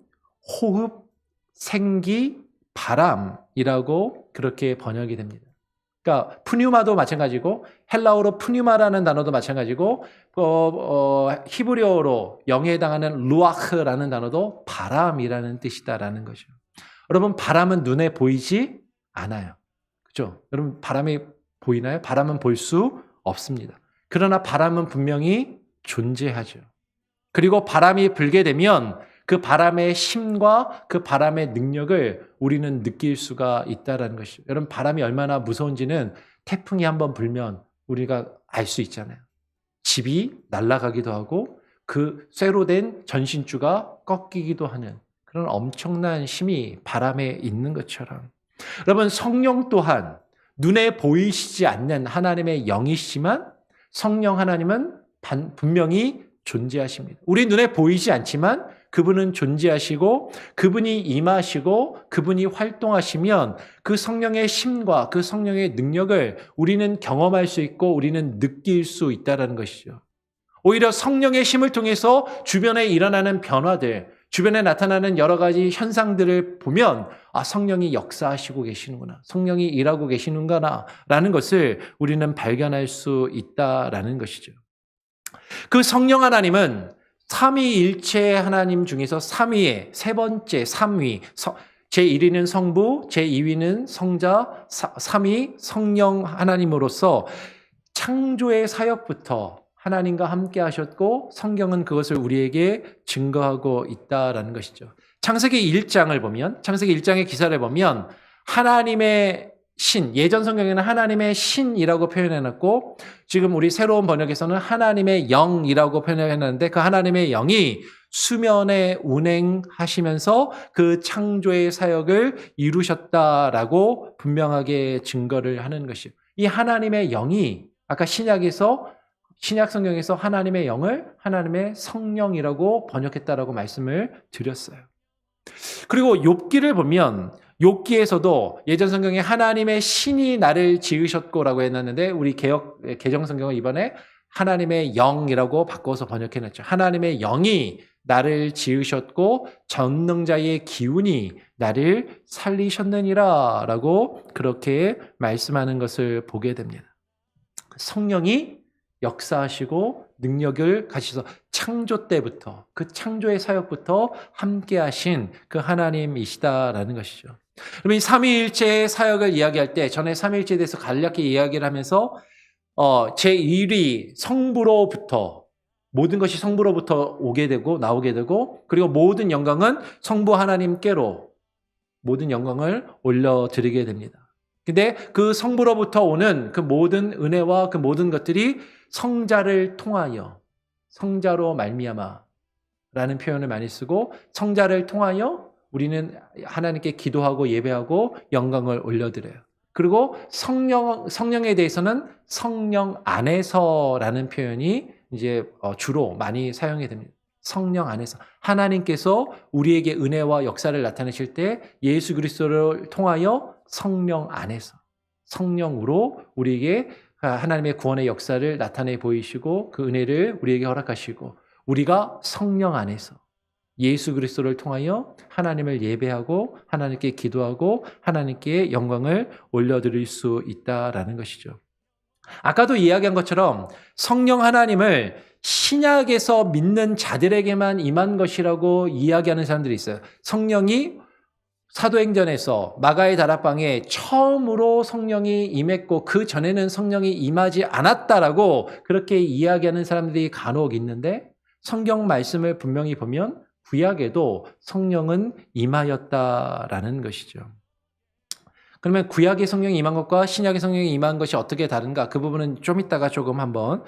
호흡, 생기, 바람이라고 그렇게 번역이 됩니다. 그러니까 푸뉴마도 마찬가지고 헬라어로 푸뉴마라는 단어도 마찬가지고 히브리어로 영에 해당하는 루아흐라는 단어도 바람이라는 뜻이다라는 거죠. 여러분 바람은 눈에 보이지 않아요. 그렇죠? 여러분 바람이 보이나요? 바람은 볼 수 없습니다. 그러나 바람은 분명히 존재하죠. 그리고 바람이 불게 되면 그 바람의 힘과 그 바람의 능력을 우리는 느낄 수가 있다는 것이죠. 여러분 바람이 얼마나 무서운지는 태풍이 한번 불면 우리가 알 수 있잖아요. 집이 날아가기도 하고 그 쇠로 된 전신주가 꺾이기도 하는 그런 엄청난 힘이 바람에 있는 것처럼 여러분 성령 또한 눈에 보이시지 않는 하나님의 영이시지만 성령 하나님은 분명히 존재하십니다. 우리 눈에 보이지 않지만 그분은 존재하시고 그분이 임하시고 그분이 활동하시면 그 성령의 힘과 그 성령의 능력을 우리는 경험할 수 있고 우리는 느낄 수 있다는 것이죠. 오히려 성령의 힘을 통해서 주변에 일어나는 변화들, 주변에 나타나는 여러 가지 현상들을 보면 아 성령이 역사하시고 계시는구나. 성령이 일하고 계시는구나 라는 것을 우리는 발견할 수 있다라는 것이죠. 그 성령 하나님은 삼위일체 하나님 중에서 삼위의 세 번째 삼위, 제1위는 성부, 제2위는 성자, 삼위 성령 하나님으로서 창조의 사역부터 하나님과 함께 하셨고 성경은 그것을 우리에게 증거하고 있다라는 것이죠. 창세기 1장을 보면 창세기 1장의 기사를 보면 하나님의 신, 예전 성경에는 하나님의 신이라고 표현해놨고 지금 우리 새로운 번역에서는 하나님의 영이라고 표현해놨는데 그 하나님의 영이 수면에 운행하시면서 그 창조의 사역을 이루셨다라고 분명하게 증거를 하는 것이에요. 이 하나님의 영이 아까 신약 성경에서 하나님의 영을 하나님의 성령이라고 번역했다라고 말씀을 드렸어요. 그리고 욥기를 보면 욥기에서도 예전 성경에 하나님의 신이 나를 지으셨고라고 해놨는데 우리 개정 성경은 이번에 하나님의 영이라고 바꿔서 번역해놨죠. 하나님의 영이 나를 지으셨고 전능자의 기운이 나를 살리셨느니라 라고 그렇게 말씀하는 것을 보게 됩니다. 성령이 역사하시고 능력을 가지셔서 창조 때부터 그 창조의 사역부터 함께 하신 그 하나님이시다라는 것이죠. 그러면 이 삼위일체의 사역을 이야기할 때 전에 삼위일체에 대해서 간략히 이야기를 하면서 제1위 성부로부터 모든 것이 성부로부터 오게 되고 나오게 되고 그리고 모든 영광은 성부 하나님께로 모든 영광을 올려드리게 됩니다. 근데 그 성부로부터 오는 그 모든 은혜와 그 모든 것들이 성자를 통하여 성자로 말미암아 라는 표현을 많이 쓰고 성자를 통하여 우리는 하나님께 기도하고 예배하고 영광을 올려드려요. 그리고 성령에 대해서는 성령 안에서라는 표현이 이제 주로 많이 사용이 됩니다. 성령 안에서 하나님께서 우리에게 은혜와 역사를 나타내실 때 예수 그리스도를 통하여 성령 안에서 성령으로 우리에게 하나님의 구원의 역사를 나타내 보이시고 그 은혜를 우리에게 허락하시고 우리가 성령 안에서 예수 그리스도를 통하여 하나님을 예배하고 하나님께 기도하고 하나님께 영광을 올려드릴 수 있다라는 것이죠. 아까도 이야기한 것처럼 성령 하나님을 신약에서 믿는 자들에게만 임한 것이라고 이야기하는 사람들이 있어요. 성령이 사도행전에서 마가의 다락방에 처음으로 성령이 임했고 그 전에는 성령이 임하지 않았다라고 그렇게 이야기하는 사람들이 간혹 있는데 성경 말씀을 분명히 보면 구약에도 성령은 임하였다라는 것이죠. 그러면 구약의 성령이 임한 것과 신약의 성령이 임한 것이 어떻게 다른가? 그 부분은 좀 이따가 조금 한번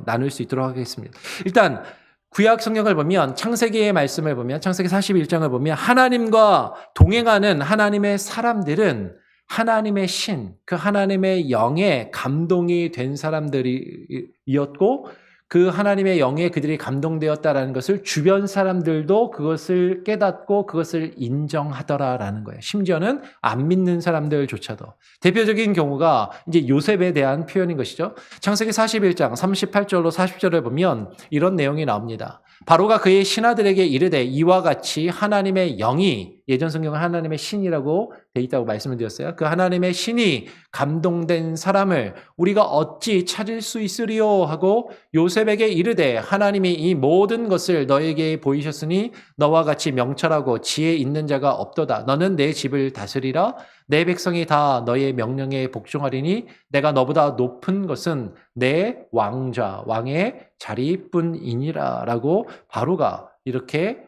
나눌 수 있도록 하겠습니다. 일단 구약 성경을 보면 창세기의 말씀을 보면 창세기 41장을 보면 하나님과 동행하는 하나님의 사람들은 하나님의 신, 그 하나님의 영에 감동이 된 사람들이었고 그 하나님의 영에 그들이 감동되었다라는 것을 주변 사람들도 그것을 깨닫고 그것을 인정하더라라는 거예요. 심지어는 안 믿는 사람들조차도. 대표적인 경우가 이제 요셉에 대한 표현인 것이죠. 창세기 41장 38절로 40절을 보면 이런 내용이 나옵니다. 바로가 그의 신하들에게 이르되 이와 같이 하나님의 영이 예전 성경은 하나님의 신이라고 돼 있다고 말씀을 드렸어요. 그 하나님의 신이 감동된 사람을 우리가 어찌 찾을 수 있으리요 하고 요셉에게 이르되 하나님이 이 모든 것을 너에게 보이셨으니 너와 같이 명철하고 지혜 있는 자가 없도다. 너는 내 집을 다스리라. 내 백성이 다 너의 명령에 복종하리니 내가 너보다 높은 것은 내 왕좌 왕의 자리뿐이니라 라고 바로가 이렇게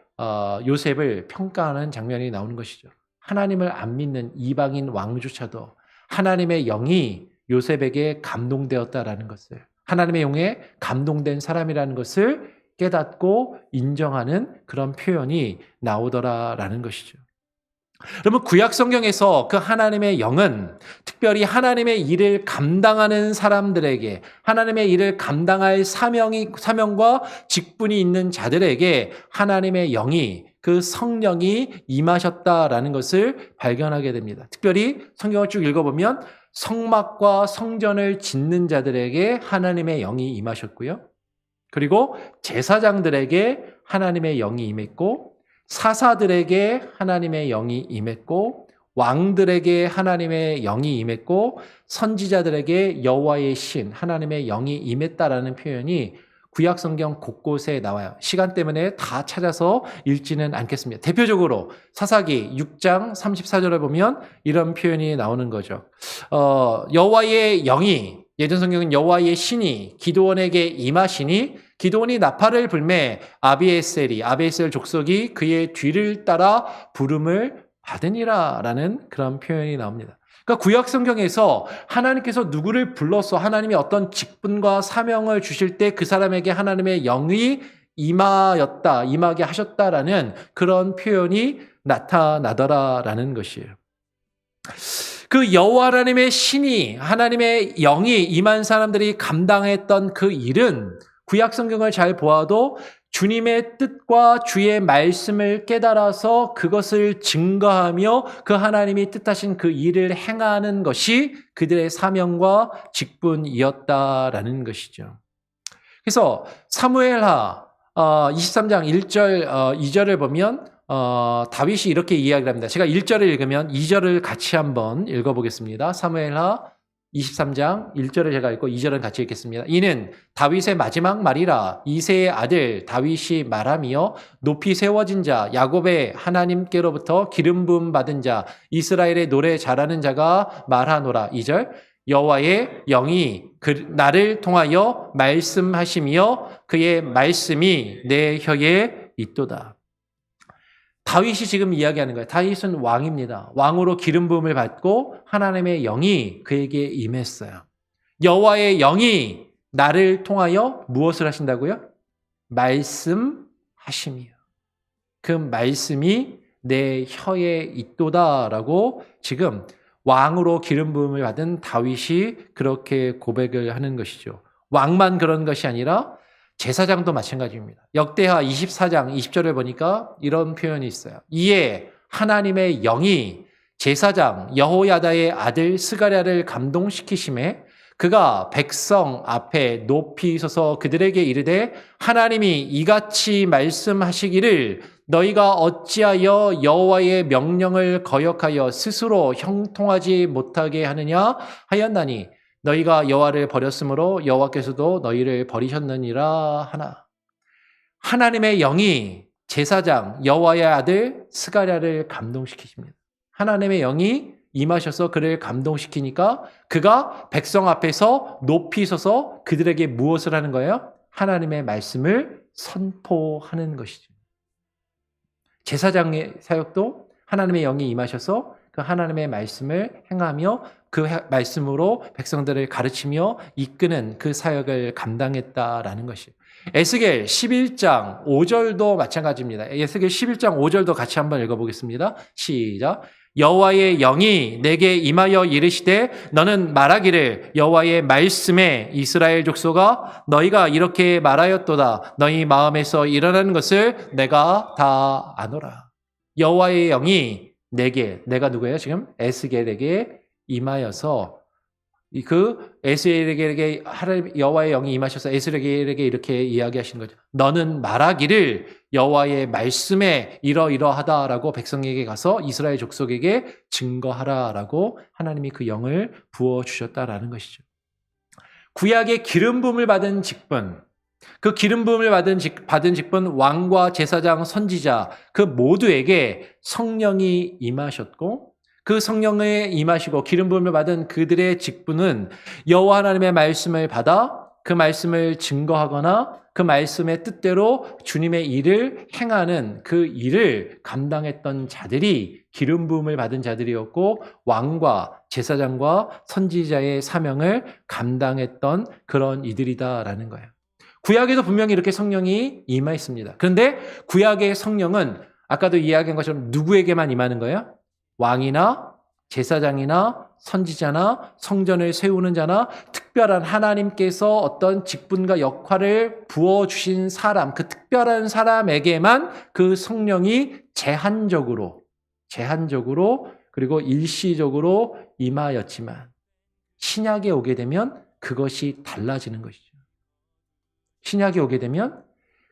요셉을 평가하는 장면이 나오는 것이죠. 하나님을 안 믿는 이방인 왕조차도 하나님의 영이 요셉에게 감동되었다라는 것을 하나님의 영에 감동된 사람이라는 것을 깨닫고 인정하는 그런 표현이 나오더라라는 것이죠. 그러면 구약 성경에서 그 하나님의 영은 특별히 하나님의 일을 감당하는 사람들에게 하나님의 일을 감당할 사명과 직분이 있는 자들에게 하나님의 영이 그 성령이 임하셨다라는 것을 발견하게 됩니다. 특별히 성경을 쭉 읽어보면 성막과 성전을 짓는 자들에게 하나님의 영이 임하셨고요. 그리고 제사장들에게 하나님의 영이 임했고 사사들에게 하나님의 영이 임했고 왕들에게 하나님의 영이 임했고 선지자들에게 여호와의 신 하나님의 영이 임했다라는 표현이 구약 성경 곳곳에 나와요. 시간 때문에 다 찾아서 읽지는 않겠습니다. 대표적으로 사사기 6장 34절을 보면 이런 표현이 나오는 거죠. 여호와의 영이 예전 성경은 여호와의 신이 기드온에게 임하시니 기드온이 나팔을 불매 아비에셀 족속이 그의 뒤를 따라 부름을 받으니라라는 그런 표현이 나옵니다. 그러니까 구약 성경에서 하나님께서 누구를 불러서 하나님이 어떤 직분과 사명을 주실 때 그 사람에게 하나님의 영이 임하게 하셨다라는 그런 표현이 나타나더라라는 것이에요. 그 여호와 하나님의 신이 하나님의 영이 임한 사람들이 감당했던 그 일은 구약 성경을 잘 보아도 주님의 뜻과 주의 말씀을 깨달아서 그것을 증거하며 그 하나님이 뜻하신 그 일을 행하는 것이 그들의 사명과 직분이었다라는 것이죠. 그래서 사무엘하 23장 1절, 2절을 보면 다윗이 이렇게 이야기를 합니다. 제가 1절을 읽으면 2절을 같이 한번 읽어보겠습니다. 사무엘하 23장 1절을 제가 읽고 2절은 같이 읽겠습니다. 이는 다윗의 마지막 말이라. 이새의 아들 다윗이 말하며 높이 세워진 자, 야곱의 하나님께로부터 기름 부음 받은 자, 이스라엘의 노래 잘하는 자가 말하노라. 2절, 여호와의 영이 나를 통하여 말씀하시며 그의 말씀이 내 혀에 있도다. 다윗이 지금 이야기하는 거예요. 다윗은 왕입니다. 왕으로 기름 부음을 받고 하나님의 영이 그에게 임했어요. 여호와의 영이 나를 통하여 무엇을 하신다고요? 말씀하시며 그 말씀이 내 혀에 있도다라고 지금 왕으로 기름 부음을 받은 다윗이 그렇게 고백을 하는 것이죠. 왕만 그런 것이 아니라 제사장도 마찬가지입니다. 역대하 24장 20절을 보니까 이런 표현이 있어요. 이에 하나님의 영이 제사장 여호야다의 아들 스가랴를 감동시키심에 그가 백성 앞에 높이 서서 그들에게 이르되 하나님이 이같이 말씀하시기를 너희가 어찌하여 여호와의 명령을 거역하여 스스로 형통하지 못하게 하느냐 하였나니 너희가 여호와를 버렸으므로 여호와께서도 너희를 버리셨느니라 하나. 하나님의 영이 제사장 여호와의 아들 스가랴를 감동시키십니다. 하나님의 영이 임하셔서 그를 감동시키니까 그가 백성 앞에서 높이 서서 그들에게 무엇을 하는 거예요? 하나님의 말씀을 선포하는 것이죠. 제사장의 사역도 하나님의 영이 임하셔서 그 하나님의 말씀을 행하며 그 말씀으로 백성들을 가르치며 이끄는 그 사역을 감당했다라는 것이에요. 에스겔 11장 5절도 마찬가지입니다. 에스겔 11장 5절도 같이 한번 읽어보겠습니다. 시작. 여호와의 영이 내게 임하여 이르시되 너는 말하기를 여호와의 말씀에 이스라엘 족속아 너희가 이렇게 말하였도다. 너희 마음에서 일어나는 것을 내가 다 아노라. 여호와의 영이 내가 누구예요? 지금 에스겔에게 임하여서 그 에스겔에게 여호와의 영이 임하셔서 에스겔에게 이렇게 이야기하시는 거죠. 너는 말하기를 여호와의 말씀에 이러이러하다라고 백성에게 가서 이스라엘 족속에게 증거하라라고 하나님이 그 영을 부어주셨다라는 것이죠. 구약의 기름 부음을 받은 직분, 그 기름 부음을 받은 직분 왕과 제사장, 선지자 그 모두에게 성령이 임하셨고 그 성령에 임하시고 기름 부음을 받은 그들의 직분은 여호와 하나님의 말씀을 받아 그 말씀을 증거하거나 그 말씀의 뜻대로 주님의 일을 행하는 그 일을 감당했던 자들이 기름 부음을 받은 자들이었고 왕과 제사장과 선지자의 사명을 감당했던 그런 이들이다라는 거예요. 구약에도 분명히 이렇게 성령이 임하였습니다. 그런데 구약의 성령은 아까도 이야기한 것처럼 누구에게만 임하는 거예요? 왕이나 제사장이나 선지자나 성전을 세우는 자나 특별한 하나님께서 어떤 직분과 역할을 부어주신 사람, 그 특별한 사람에게만 그 성령이 제한적으로 그리고 일시적으로 임하였지만 신약에 오게 되면 그것이 달라지는 것이죠. 신약에 오게 되면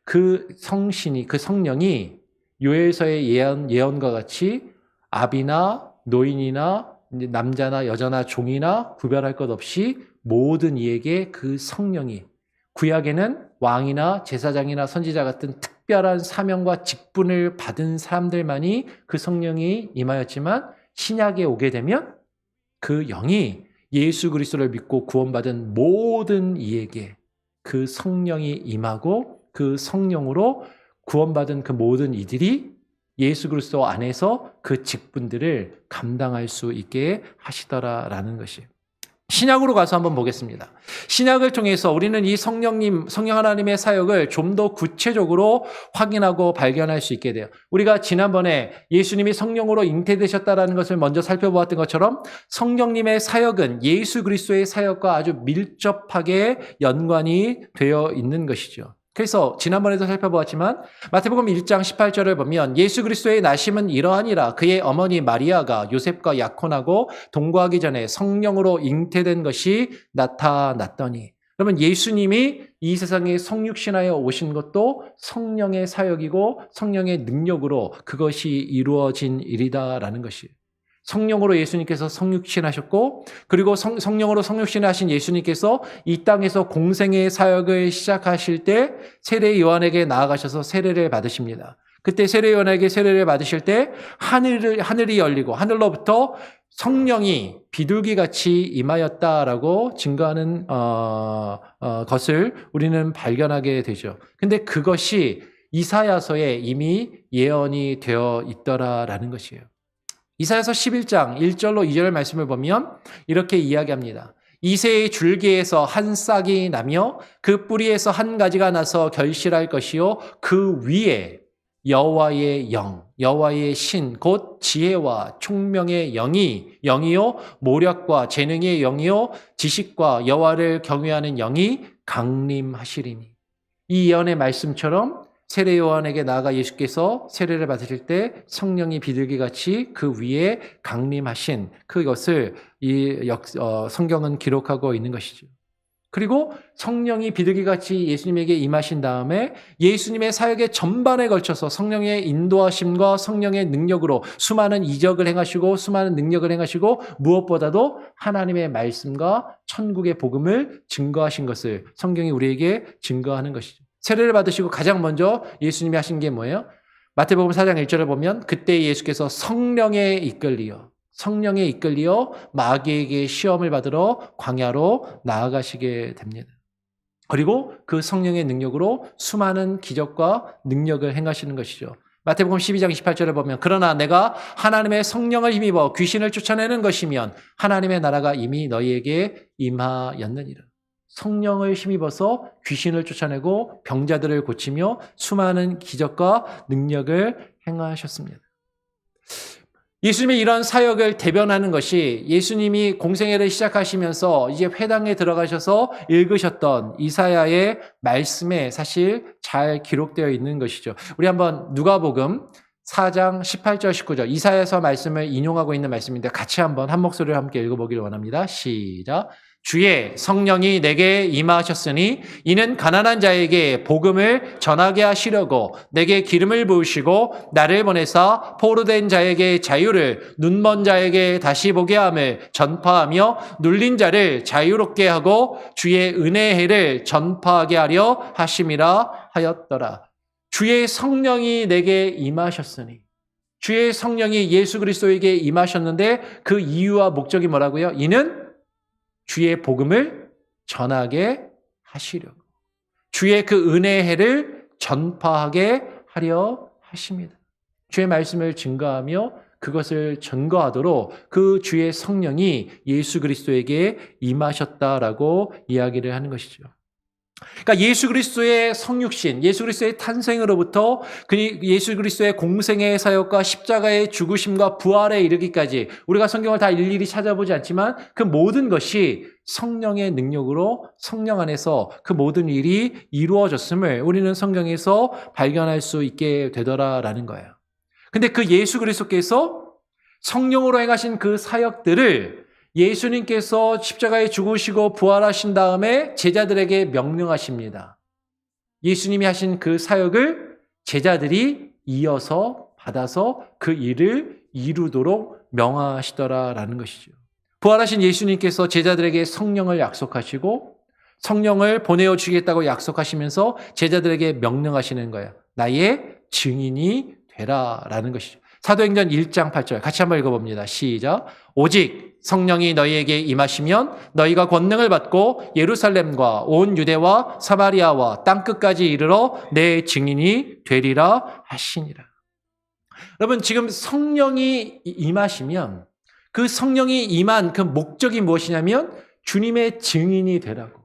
그 성령이 요엘서의 예언과 같이 아비나 노인이나 남자나 여자나 종이나 구별할 것 없이 모든 이에게 그 성령이 구약에는 왕이나 제사장이나 선지자 같은 특별한 사명과 직분을 받은 사람들만이 그 성령이 임하였지만 신약에 오게 되면 그 영이 예수 그리스도를 믿고 구원받은 모든 이에게 그 성령이 임하고 그 성령으로 구원받은 그 모든 이들이 예수 그리스도 안에서 그 직분들을 감당할 수 있게 하시더라라는 것이. 신약으로 가서 한번 보겠습니다. 신약을 통해서 우리는 이 성령 하나님의 사역을 좀 더 구체적으로 확인하고 발견할 수 있게 돼요. 우리가 지난번에 예수님이 성령으로 잉태되셨다는 것을 먼저 살펴보았던 것처럼 성령님의 사역은 예수 그리스도의 사역과 아주 밀접하게 연관이 되어 있는 것이죠. 그래서 지난번에도 살펴보았지만 마태복음 1장 18절을 보면 예수 그리스도의 나심은 이러하니라. 그의 어머니 마리아가 요셉과 약혼하고 동거하기 전에 성령으로 잉태된 것이 나타났더니 그러면 예수님이 이 세상에 성육신하여 오신 것도 성령의 사역이고 성령의 능력으로 그것이 이루어진 일이다라는 것이에요. 성령으로 예수님께서 성육신하셨고, 그리고 성령으로 성육신하신 예수님께서 이 땅에서 공생의 사역을 시작하실 때 세례 요한에게 나아가셔서 세례를 받으십니다. 그때 세례 요한에게 세례를 받으실 때 하늘이 열리고 하늘로부터 성령이 비둘기같이 임하였다라고 증거하는 것을 우리는 발견하게 되죠. 근데 그것이 이사야서에 이미 예언이 되어 있더라라는 것이에요. 이사야서 11장 1절로 2절 말씀을 보면 이렇게 이야기합니다. 이새의 줄기에서 한 싹이 나며 그 뿌리에서 한 가지가 나서 결실할 것이요 그 위에 여호와의 영, 여호와의 신, 곧 지혜와 총명의 영이요 모략과 재능의 영이요 지식과 여호와를 경외하는 영이 강림하시리니. 이 예언의 말씀처럼 세례 요한에게 나아가 예수께서 세례를 받으실 때 성령이 비둘기같이 그 위에 강림하신 그것을 성경은 기록하고 있는 것이죠. 그리고 성령이 비둘기같이 예수님에게 임하신 다음에 예수님의 사역의 전반에 걸쳐서 성령의 인도하심과 성령의 능력으로 수많은 이적을 행하시고 수많은 능력을 행하시고 무엇보다도 하나님의 말씀과 천국의 복음을 증거하신 것을 성경이 우리에게 증거하는 것이죠. 세례를 받으시고 가장 먼저 예수님이 하신 게 뭐예요? 마태복음 4장 1절을 보면 그때 예수께서 성령에 이끌리어 마귀에게 시험을 받으러 광야로 나아가시게 됩니다. 그리고 그 성령의 능력으로 수많은 기적과 능력을 행하시는 것이죠. 마태복음 12장 28절을 보면 그러나 내가 하나님의 성령을 힘입어 귀신을 쫓아내는 것이면 하나님의 나라가 이미 너희에게 임하였느니라. 성령을 힘입어서 귀신을 쫓아내고 병자들을 고치며 수많은 기적과 능력을 행하셨습니다. 예수님의 이런 사역을 대변하는 것이 예수님이 공생애를 시작하시면서 이제 회당에 들어가셔서 읽으셨던 이사야의 말씀에 사실 잘 기록되어 있는 것이죠. 우리 한번 누가복음 4장 18절 19절 이사야서 말씀을 인용하고 있는 말씀인데 같이 한번 한 목소리로 함께 읽어보기를 원합니다. 시작. 주의 성령이 내게 임하셨으니 이는 가난한 자에게 복음을 전하게 하시려고 내게 기름을 부으시고 나를 보내사 포로된 자에게 자유를 눈먼 자에게 다시 보게 함을 전파하며 눌린 자를 자유롭게 하고 주의 은혜의 해를 전파하게 하려 하심이라 하였더라. 주의 성령이 내게 임하셨으니 주의 성령이 예수 그리스도에게 임하셨는데 그 이유와 목적이 뭐라고요? 이는 주의 복음을 전하게 하시려고 주의 그 은혜의 해를 전파하게 하려 하십니다. 주의 말씀을 증거하며 그것을 전거하도록 그 주의 성령이 예수 그리스도에게 임하셨다라고 이야기를 하는 것이죠. 그러니까 예수 그리스도의 성육신, 예수 그리스도의 탄생으로부터 예수 그리스도의 공생애의 사역과 십자가의 죽으심과 부활에 이르기까지 우리가 성경을 다 일일이 찾아보지 않지만 그 모든 것이 성령의 능력으로 성령 안에서 그 모든 일이 이루어졌음을 우리는 성경에서 발견할 수 있게 되더라라는 거예요. 근데 그 예수 그리스도께서 성령으로 행하신 그 사역들을 예수님께서 십자가에 죽으시고 부활하신 다음에 제자들에게 명령하십니다. 예수님이 하신 그 사역을 제자들이 이어서 받아서 그 일을 이루도록 명하시더라라는 것이죠. 부활하신 예수님께서 제자들에게 성령을 약속하시고 성령을 보내어 주겠다고 약속하시면서 제자들에게 명령하시는 거예요. 나의 증인이 되라라는 것이죠. 사도행전 1장 8절 같이 한번 읽어봅니다. 시작. 오직 성령이 너희에게 임하시면 너희가 권능을 받고 예루살렘과 온 유대와 사마리아와 땅끝까지 이르러 내 증인이 되리라 하시니라. 여러분 지금 성령이 임하시면 그 성령이 임한 그 목적이 무엇이냐면 주님의 증인이 되라고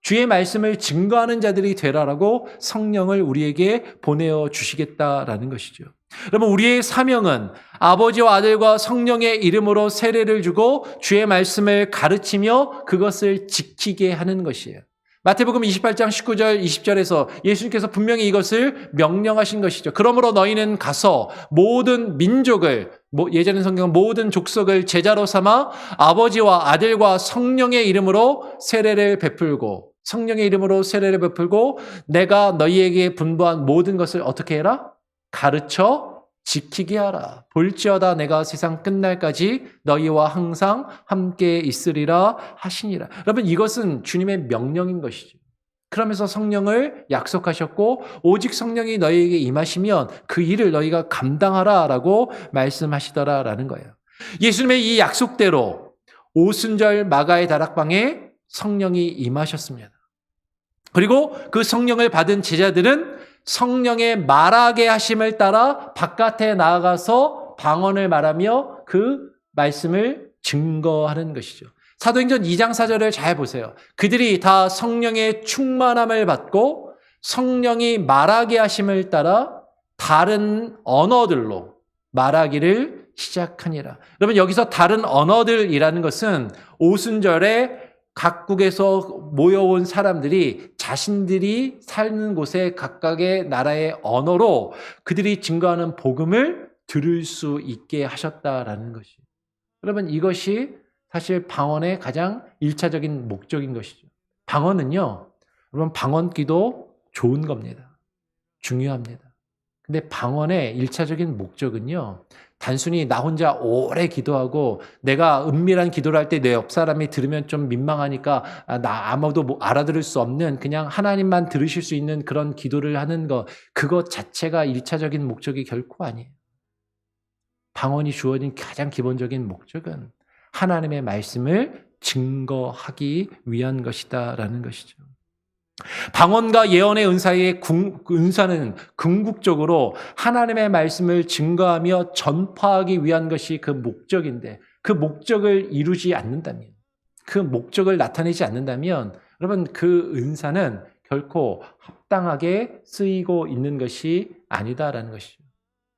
주의 말씀을 증거하는 자들이 되라라고 성령을 우리에게 보내어 주시겠다라는 것이죠. 여러분 우리의 사명은 아버지와 아들과 성령의 이름으로 세례를 주고 주의 말씀을 가르치며 그것을 지키게 하는 것이에요. 마태복음 28장 19절 20절에서 예수님께서 분명히 이것을 명령하신 것이죠. 그러므로 너희는 가서 모든 민족을 예전 성경은 모든 족속을 제자로 삼아 아버지와 아들과 성령의 이름으로 세례를 베풀고 성령의 이름으로 세례를 베풀고 내가 너희에게 분부한 모든 것을 어떻게 해라? 가르쳐 지키게 하라. 볼지어다 내가 세상 끝날까지 너희와 항상 함께 있으리라 하시니라. 여러분, 이것은 주님의 명령인 것이죠. 그러면서 성령을 약속하셨고 오직 성령이 너희에게 임하시면 그 일을 너희가 감당하라라고 말씀하시더라라는 거예요. 예수님의 이 약속대로 오순절 마가의 다락방에 성령이 임하셨습니다. 그리고 그 성령을 받은 제자들은 성령의 말하게 하심을 따라 바깥에 나아가서 방언을 말하며 그 말씀을 증거하는 것이죠. 사도행전 2장 4절을 잘 보세요. 그들이 다 성령의 충만함을 받고 성령이 말하게 하심을 따라 다른 언어들로 말하기를 시작하니라. 여러분, 여기서 다른 언어들이라는 것은 오순절에 각국에서 모여온 사람들이 자신들이 사는 곳의 각각의 나라의 언어로 그들이 증거하는 복음을 들을 수 있게 하셨다라는 것이. 여러분, 이것이 사실 방언의 가장 1차적인 목적인 것이죠. 방언은요, 여러분, 방언기도 좋은 겁니다. 중요합니다. 근데 방언의 1차적인 목적은요, 단순히 나 혼자 오래 기도하고 내가 은밀한 기도를 할 때 내 옆 사람이 들으면 좀 민망하니까 나 아무도 알아들을 수 없는 그냥 하나님만 들으실 수 있는 그런 기도를 하는 것, 그것 자체가 1차적인 목적이 결코 아니에요. 방언이 주어진 가장 기본적인 목적은 하나님의 말씀을 증거하기 위한 것이다라는 것이죠. 방언과 예언의 은사는 궁극적으로 하나님의 말씀을 증거하며 전파하기 위한 것이 그 목적인데 그 목적을 이루지 않는다면, 그 목적을 나타내지 않는다면 여러분, 그 은사는 결코 합당하게 쓰이고 있는 것이 아니다라는 것이죠.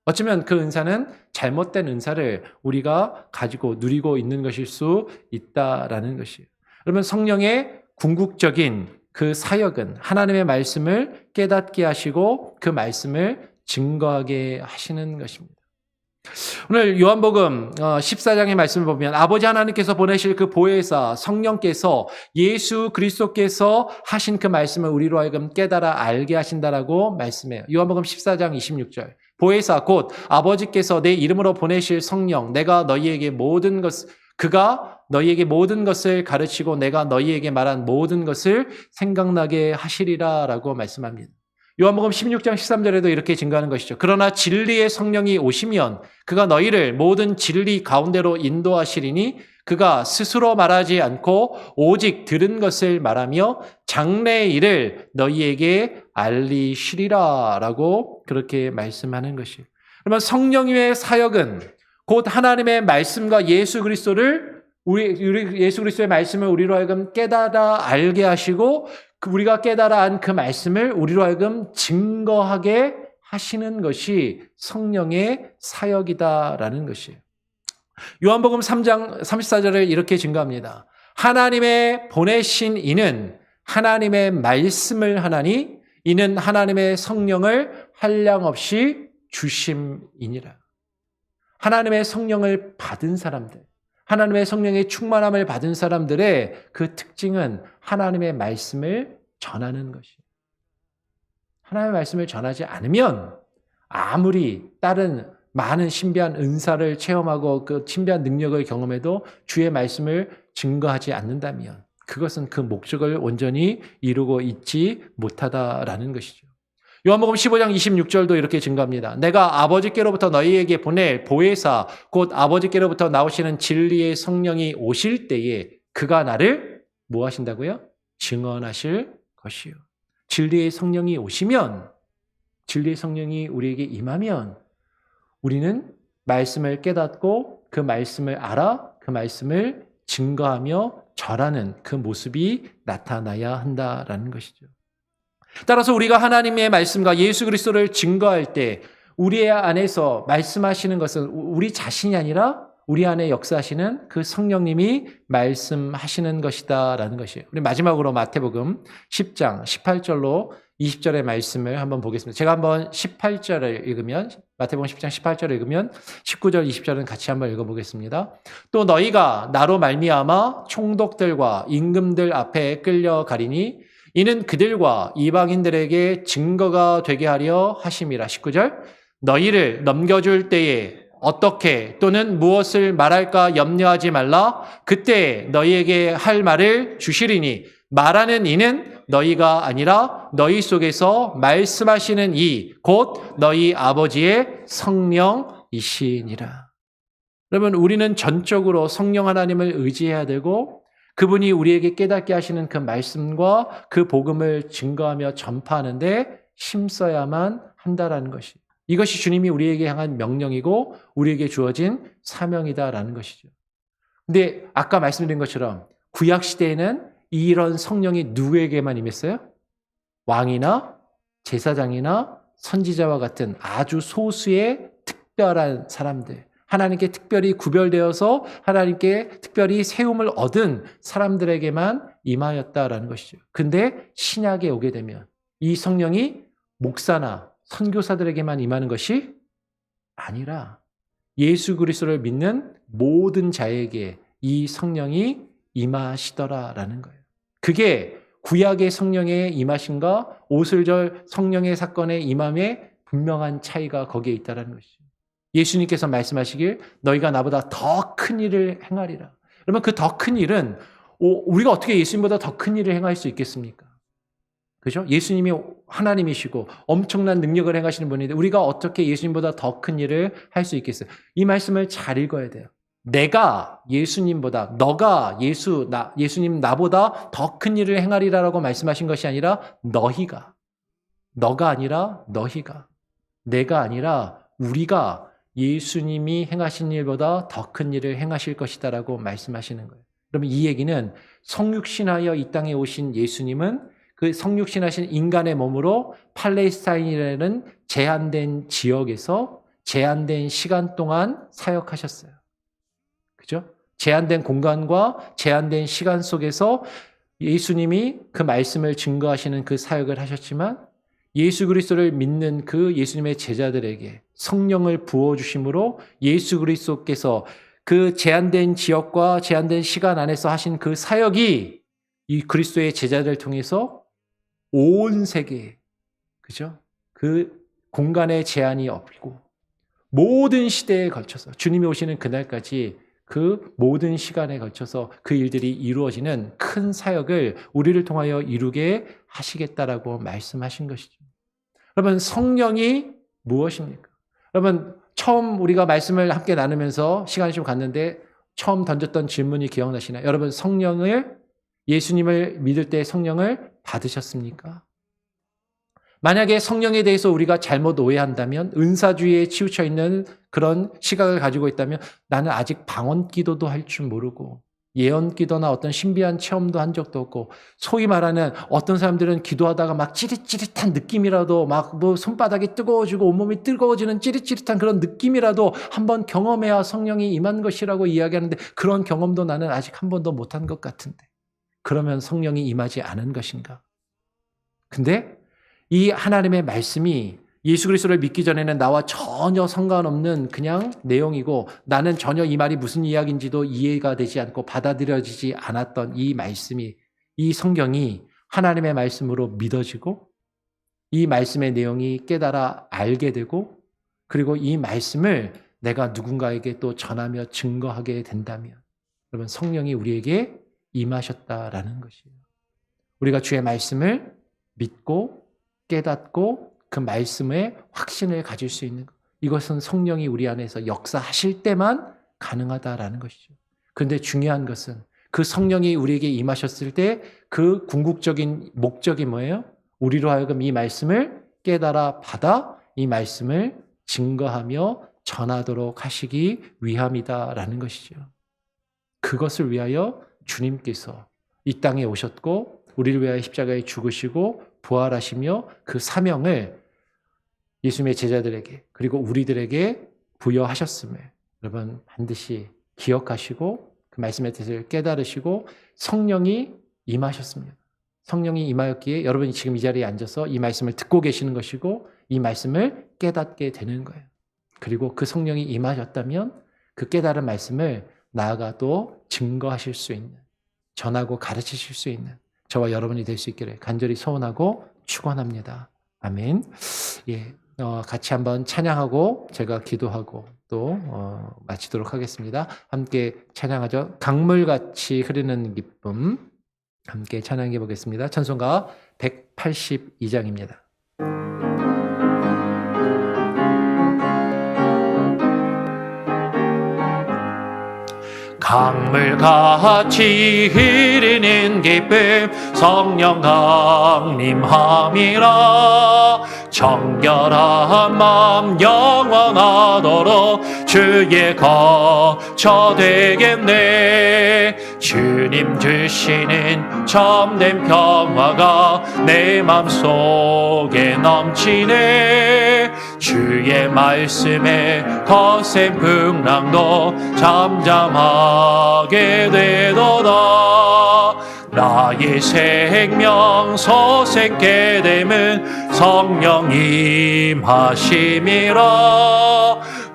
어쩌면 그 은사는 잘못된 은사를 우리가 가지고 누리고 있는 것일 수 있다라는 것이에요. 여러분, 성령의 궁극적인 그 사역은 하나님의 말씀을 깨닫게 하시고 그 말씀을 증거하게 하시는 것입니다. 오늘 요한복음 14장의 말씀을 보면 아버지 하나님께서 보내실 그 보혜사 성령께서 예수 그리스도께서 하신 그 말씀을 우리로 하여금 깨달아 알게 하신다라고 말씀해요. 요한복음 14장 26절. 보혜사 곧 아버지께서 내 이름으로 보내실 성령, 내가 너희에게 모든 것, 그가 너희에게 모든 것을 가르치고 내가 너희에게 말한 모든 것을 생각나게 하시리라라고 말씀합니다. 요한복음 16장 13절에도 이렇게 증거하는 것이죠. 그러나 진리의 성령이 오시면 그가 너희를 모든 진리 가운데로 인도하시리니 그가 스스로 말하지 않고 오직 들은 것을 말하며 장래의 일을 너희에게 알리시리라라고 그렇게 말씀하는 것이에요. 그러면 성령의 사역은 곧 하나님의 말씀과 예수 그리스도를 우리 예수 그리스도의 말씀을 우리로 하여금 깨달아 알게 하시고 우리가 깨달아 안 그 말씀을 우리로 하여금 증거하게 하시는 것이 성령의 사역이다라는 것이에요. 요한복음 3장 34절을 이렇게 증거합니다. 하나님의 보내신 이는 하나님의 말씀을 하나니 이는 하나님의 성령을 한량없이 주심이니라. 하나님의 성령을 받은 사람들, 하나님의 성령의 충만함을 받은 사람들의 그 특징은 하나님의 말씀을 전하는 것이에요. 하나님의 말씀을 전하지 않으면 아무리 다른 많은 신비한 은사를 체험하고 그 신비한 능력을 경험해도 주의 말씀을 증거하지 않는다면 그것은 그 목적을 온전히 이루고 있지 못하다라는 것이죠. 요한복음 15장 26절도 이렇게 증거합니다. 내가 아버지께로부터 너희에게 보낼 보혜사 곧 아버지께로부터 나오시는 진리의 성령이 오실 때에 그가 나를 뭐 하신다고요? 증언하실 것이요. 진리의 성령이 오시면, 진리의 성령이 우리에게 임하면 우리는 말씀을 깨닫고 그 말씀을 알아 그 말씀을 증거하며 절하는 그 모습이 나타나야 한다라는 것이죠. 따라서 우리가 하나님의 말씀과 예수 그리스도를 증거할 때 우리 안에서 말씀하시는 것은 우리 자신이 아니라 우리 안에 역사하시는 그 성령님이 말씀하시는 것이다라는 것이에요. 우리 마지막으로 마태복음 10장 18절로 20절의 말씀을 한번 보겠습니다. 제가 한번 18절을 읽으면 마태복음 10장 18절을 읽으면 19절 20절은 같이 한번 읽어보겠습니다. 또 너희가 나로 말미암아 총독들과 임금들 앞에 끌려가리니 이는 그들과 이방인들에게 증거가 되게 하려 하심이라. 19절. 너희를 넘겨줄 때에 어떻게 또는 무엇을 말할까 염려하지 말라. 그때 너희에게 할 말을 주시리니 말하는 이는 너희가 아니라 너희 속에서 말씀하시는 이 곧 너희 아버지의 성령이시니라. 여러분, 우리는 전적으로 성령 하나님을 의지해야 되고 그분이 우리에게 깨닫게 하시는 그 말씀과 그 복음을 증거하며 전파하는데 힘써야만 한다라는 것이, 이것이 주님이 우리에게 향한 명령이고 우리에게 주어진 사명이다라는 것이죠. 근데 아까 말씀드린 것처럼 구약 시대에는 이런 성령이 누구에게만 임했어요? 왕이나 제사장이나 선지자와 같은 아주 소수의 특별한 사람들, 하나님께 특별히 구별되어서 하나님께 특별히 세움을 얻은 사람들에게만 임하였다라는 것이죠. 근데 신약에 오게 되면 이 성령이 목사나 선교사들에게만 임하는 것이 아니라 예수 그리스도를 믿는 모든 자에게 이 성령이 임하시더라라는 거예요. 그게 구약의 성령의 임하심과 오슬절 성령의 사건의 임함의 분명한 차이가 거기에 있다는 것이죠. 예수님께서 말씀하시길 너희가 나보다 더 큰 일을 행하리라. 그러면 그 더 큰 일은 우리가 어떻게 예수님보다 더 큰 일을 행할 수 있겠습니까? 그죠? 예수님이 하나님이시고 엄청난 능력을 행하시는 분인데 우리가 어떻게 예수님보다 더 큰 일을 할 수 있겠어요? 이 말씀을 잘 읽어야 돼요. 내가 예수님보다, 너가 예수님 나보다 더 큰 일을 행하리라라고 말씀하신 것이 아니라 너희가, 너가 아니라 너희가, 내가 아니라 우리가 예수님이 행하신 일보다 더 큰 일을 행하실 것이다라고 말씀하시는 거예요. 그러면 이 얘기는 성육신하여 이 땅에 오신 예수님은 그 성육신하신 인간의 몸으로 팔레스타인이라는 제한된 지역에서 제한된 시간 동안 사역하셨어요. 그죠? 제한된 공간과 제한된 시간 속에서 예수님이 그 말씀을 증거하시는 그 사역을 하셨지만 예수 그리스도를 믿는 그 예수님의 제자들에게 성령을 부어주심으로 예수 그리스도께서 그 제한된 지역과 제한된 시간 안에서 하신 그 사역이 이 그리스도의 제자들을 통해서 온 세계에, 그죠? 그 공간의 제한이 없고 모든 시대에 걸쳐서 주님이 오시는 그날까지 그 모든 시간에 걸쳐서 그 일들이 이루어지는 큰 사역을 우리를 통하여 이루게 하시겠다라고 말씀하신 것이죠. 여러분, 성령이 무엇입니까? 여러분, 처음 우리가 말씀을 함께 나누면서 시간이 좀 갔는데 처음 던졌던 질문이 기억나시나요? 여러분, 예수님을 믿을 때 성령을 받으셨습니까? 만약에 성령에 대해서 우리가 잘못 오해한다면, 은사주의에 치우쳐 있는 그런 시각을 가지고 있다면 나는 아직 방언 기도도 할 줄 모르고 예언 기도나 어떤 신비한 체험도 한 적도 없고, 소위 말하는 어떤 사람들은 기도하다가 막 찌릿찌릿한 느낌이라도, 막 뭐 손바닥이 뜨거워지고 온몸이 뜨거워지는 찌릿찌릿한 그런 느낌이라도 한번 경험해야 성령이 임한 것이라고 이야기하는데 그런 경험도 나는 아직 한 번도 못한 것 같은데, 그러면 성령이 임하지 않은 것인가? 근데 이 하나님의 말씀이 예수 그리스도를 믿기 전에는 나와 전혀 상관없는 그냥 내용이고 나는 전혀 이 말이 무슨 이야기인지도 이해가 되지 않고 받아들여지지 않았던 이 말씀이, 이 성경이 하나님의 말씀으로 믿어지고 이 말씀의 내용이 깨달아 알게 되고 그리고 이 말씀을 내가 누군가에게 또 전하며 증거하게 된다면 여러분, 성령이 우리에게 임하셨다라는 것이에요. 우리가 주의 말씀을 믿고 깨닫고 그 말씀에 확신을 가질 수 있는 것, 이것은 성령이 우리 안에서 역사하실 때만 가능하다라는 것이죠. 그런데 중요한 것은 그 성령이 우리에게 임하셨을 때 그 궁극적인 목적이 뭐예요? 우리로 하여금 이 말씀을 깨달아 받아 이 말씀을 증거하며 전하도록 하시기 위함이다라는 것이죠. 그것을 위하여 주님께서 이 땅에 오셨고 우리를 위하여 십자가에 죽으시고 부활하시며 그 사명을 예수님의 제자들에게 그리고 우리들에게 부여하셨음을 여러분 반드시 기억하시고 그 말씀의 뜻을 깨달으시고 성령이 임하셨습니다. 성령이 임하였기에 여러분이 지금 이 자리에 앉아서 이 말씀을 듣고 계시는 것이고 이 말씀을 깨닫게 되는 거예요. 그리고 그 성령이 임하셨다면 그 깨달은 말씀을 나아가 또 증거하실 수 있는, 전하고 가르치실 수 있는, 저와 여러분이 될 수 있기를 간절히 소원하고 축원합니다. 아멘. 예, 같이 한번 찬양하고 제가 기도하고 또 마치도록 하겠습니다. 함께 찬양하죠. 강물같이 흐르는 기쁨. 함께 찬양해 보겠습니다. 찬송가 182장입니다. 강물같이 흐르는 기쁨 성령 강림함이라 정결한 마음 영원하도록 주의 거처 되겠네. 주님 주시는 참된 평화가 내 맘속에 넘치네. 주의 말씀에 거센 풍랑도 잠잠하게 되도다. 나의 생명 소생케 됨은 성령 임하심이라.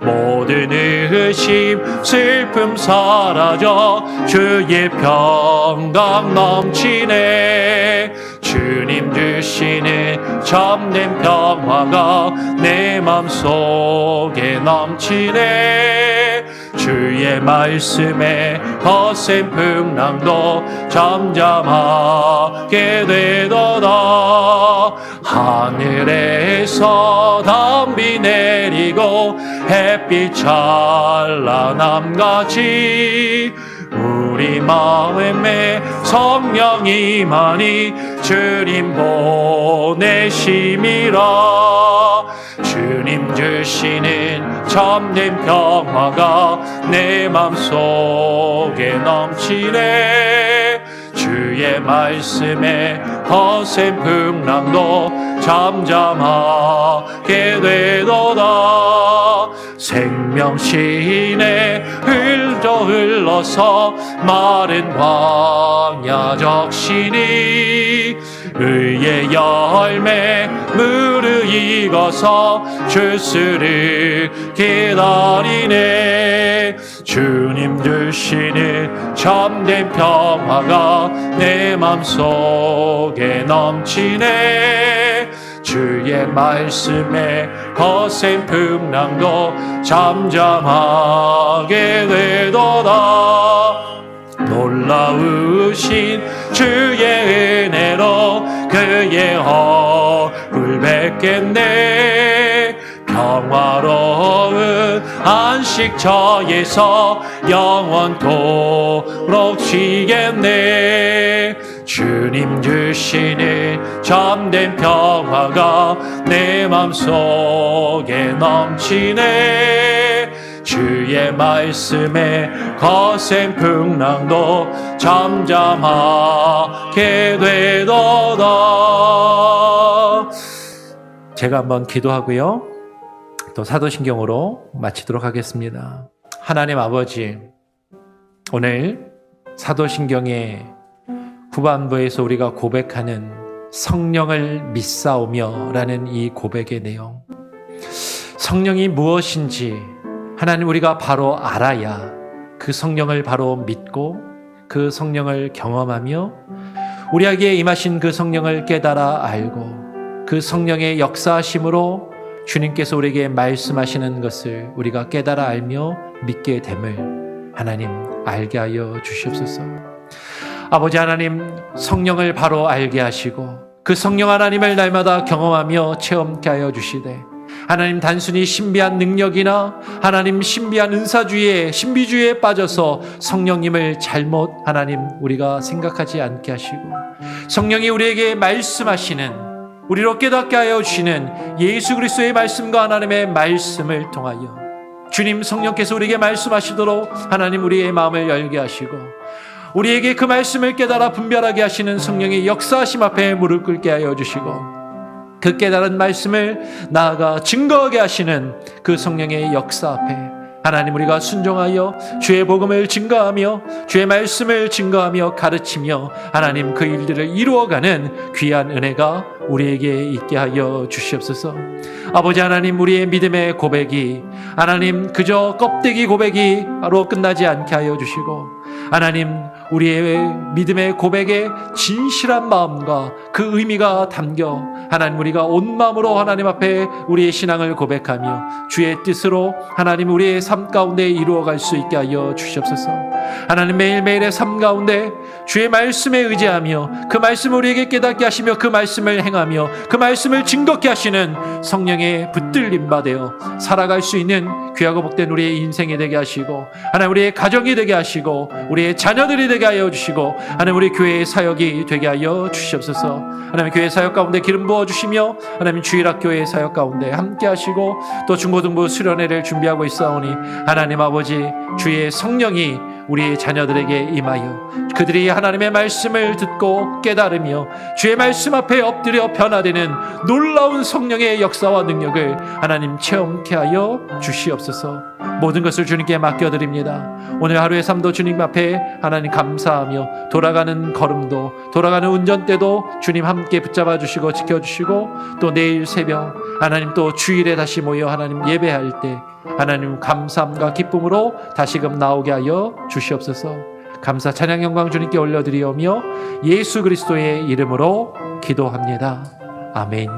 모든 의심 슬픔 사라져 주의 평강 넘치네. 주님 주시는 참된 평화가 내 맘속에 넘치네. 주의 말씀에 거센 풍랑도 잠잠하게 되도다. 하늘에서 담비 내리고 햇빛 찬란함같이 우리 마음에 성령이 임하니 주님 보내심이라. 주님 주시는 참된 평화가 내 맘속에 넘치네. 주의 말씀에 거센 풍랑도 잠잠하게 되도다. 생명신에 흘러서 마른 광야 적시니 의의 열매 무르익어서 주스를 기다리네. 주님 주시는 참된 평화가 내 맘속에 넘치네. 주의 말씀에 거센 풍랑도 잠잠하게 되도다. 놀라우신 주의 은혜로 그의 얼굴 뵙겠네. 평화로운 안식처에서 영원토록 쉬겠네. 주님 주시는 참된 평화가 내 맘속에 넘치네. 주의 말씀에 거센 풍랑도 잠잠하게 되도다. 제가 한번 기도하고요, 또 사도신경으로 마치도록 하겠습니다. 하나님 아버지, 오늘 사도신경의 후반부에서 우리가 고백하는 성령을 믿사오며 라는 이 고백의 내용, 성령이 무엇인지 하나님 우리가 바로 알아야 그 성령을 바로 믿고 그 성령을 경험하며 우리에게 임하신 그 성령을 깨달아 알고 그 성령의 역사하심으로 주님께서 우리에게 말씀하시는 것을 우리가 깨달아 알며 믿게 됨을 하나님 알게 하여 주시옵소서. 아버지 하나님, 성령을 바로 알게 하시고 그 성령 하나님을 날마다 경험하며 체험케 하여 주시되, 하나님 단순히 신비한 능력이나 하나님 신비한 은사주의에 신비주의에 빠져서 성령님을 잘못 하나님 우리가 생각하지 않게 하시고, 성령이 우리에게 말씀하시는, 우리로 깨닫게 하여 주시는 예수 그리스도의 말씀과 하나님의 말씀을 통하여 주님 성령께서 우리에게 말씀하시도록 하나님 우리의 마음을 열게 하시고, 우리에게 그 말씀을 깨달아 분별하게 하시는 성령의 역사하심 앞에 무릎 꿇게 하여 주시고, 그 깨달은 말씀을 나아가 증거하게 하시는 그 성령의 역사 앞에 하나님 우리가 순종하여 주의 복음을 증거하며 주의 말씀을 증거하며 가르치며 하나님 그 일들을 이루어가는 귀한 은혜가 우리에게 있게 하여 주시옵소서. 아버지 하나님, 우리의 믿음의 고백이 하나님 그저 껍데기 고백이 바로 끝나지 않게 하여 주시고, 하나님, 우리의 믿음의 고백에 진실한 마음과 그 의미가 담겨 하나님, 우리가 온 마음으로 하나님 앞에 우리의 신앙을 고백하며 주의 뜻으로 하나님 우리의 삶 가운데 이루어갈 수 있게 하여 주시옵소서. 하나님, 매일매일의 삶 가운데 주의 말씀에 의지하며 그 말씀을 우리에게 깨닫게 하시며 그 말씀을 행하며 그 말씀을 증거케 하시는 성령의 붙들림 받아 살아갈 수 있는 귀하고 복된 우리의 인생이 되게 하시고, 하나님 우리의 가정이 되게 하시고 우리의 자녀들이 되게 하여 주시고, 하나님 우리 교회의 사역이 되게 하여 주시옵소서. 하나님, 교회 사역 가운데 기름 부어 주시며 하나님 주일학교의 사역 가운데 함께 하시고, 또 중고등부 수련회를 준비하고 있사오니 하나님 아버지, 주의 성령이 우리의 자녀들에게 임하여 그들이 하나님의 말씀을 듣고 깨달으며 주의 말씀 앞에 엎드려 변화되는 놀라운 성령의 역사와 능력을 하나님 체험케 하여 주시옵소서. 모든 것을 주님께 맡겨드립니다. 오늘 하루의 삶도 주님 앞에 하나님 감사하며, 돌아가는 걸음도, 돌아가는 운전대도 주님 함께 붙잡아 주시고 지켜주시고, 또 내일 새벽 하나님 또 주일에 다시 모여 하나님 예배할 때 하나님 감사함과 기쁨으로 다시금 나오게 하여 주시옵소서. 감사 찬양 영광 주님께 올려드리오며 예수 그리스도의 이름으로 기도합니다. 아멘.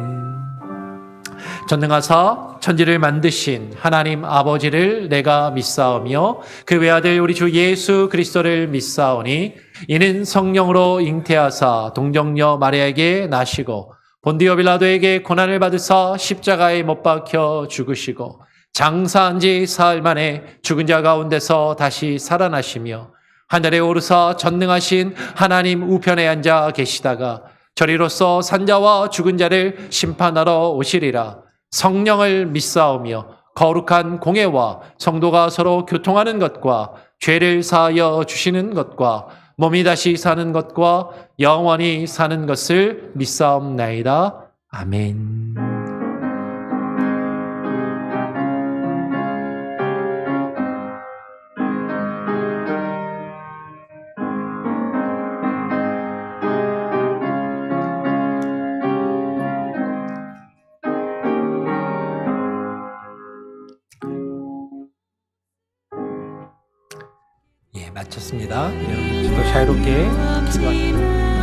전능하사 천지를 만드신 하나님 아버지를 내가 믿사오며 그 외아들 우리 주 예수 그리스도를 믿사오니, 이는 성령으로 잉태하사 동정녀 마리아에게 나시고 본디오 빌라도에게 고난을 받으사 십자가에 못 박혀 죽으시고 장사한 지 사흘 만에 죽은 자 가운데서 다시 살아나시며 하늘에 오르사 전능하신 하나님 우편에 앉아 계시다가 저리로서 산자와 죽은 자를 심판하러 오시리라. 성령을 믿사오며 거룩한 공예와 성도가 서로 교통하는 것과 죄를 사하여 주시는 것과 몸이 다시 사는 것과 영원히 사는 것을 믿사옵나이다. 아멘. 마쳤습니다. 여러분, 또 자유롭게 기도하시고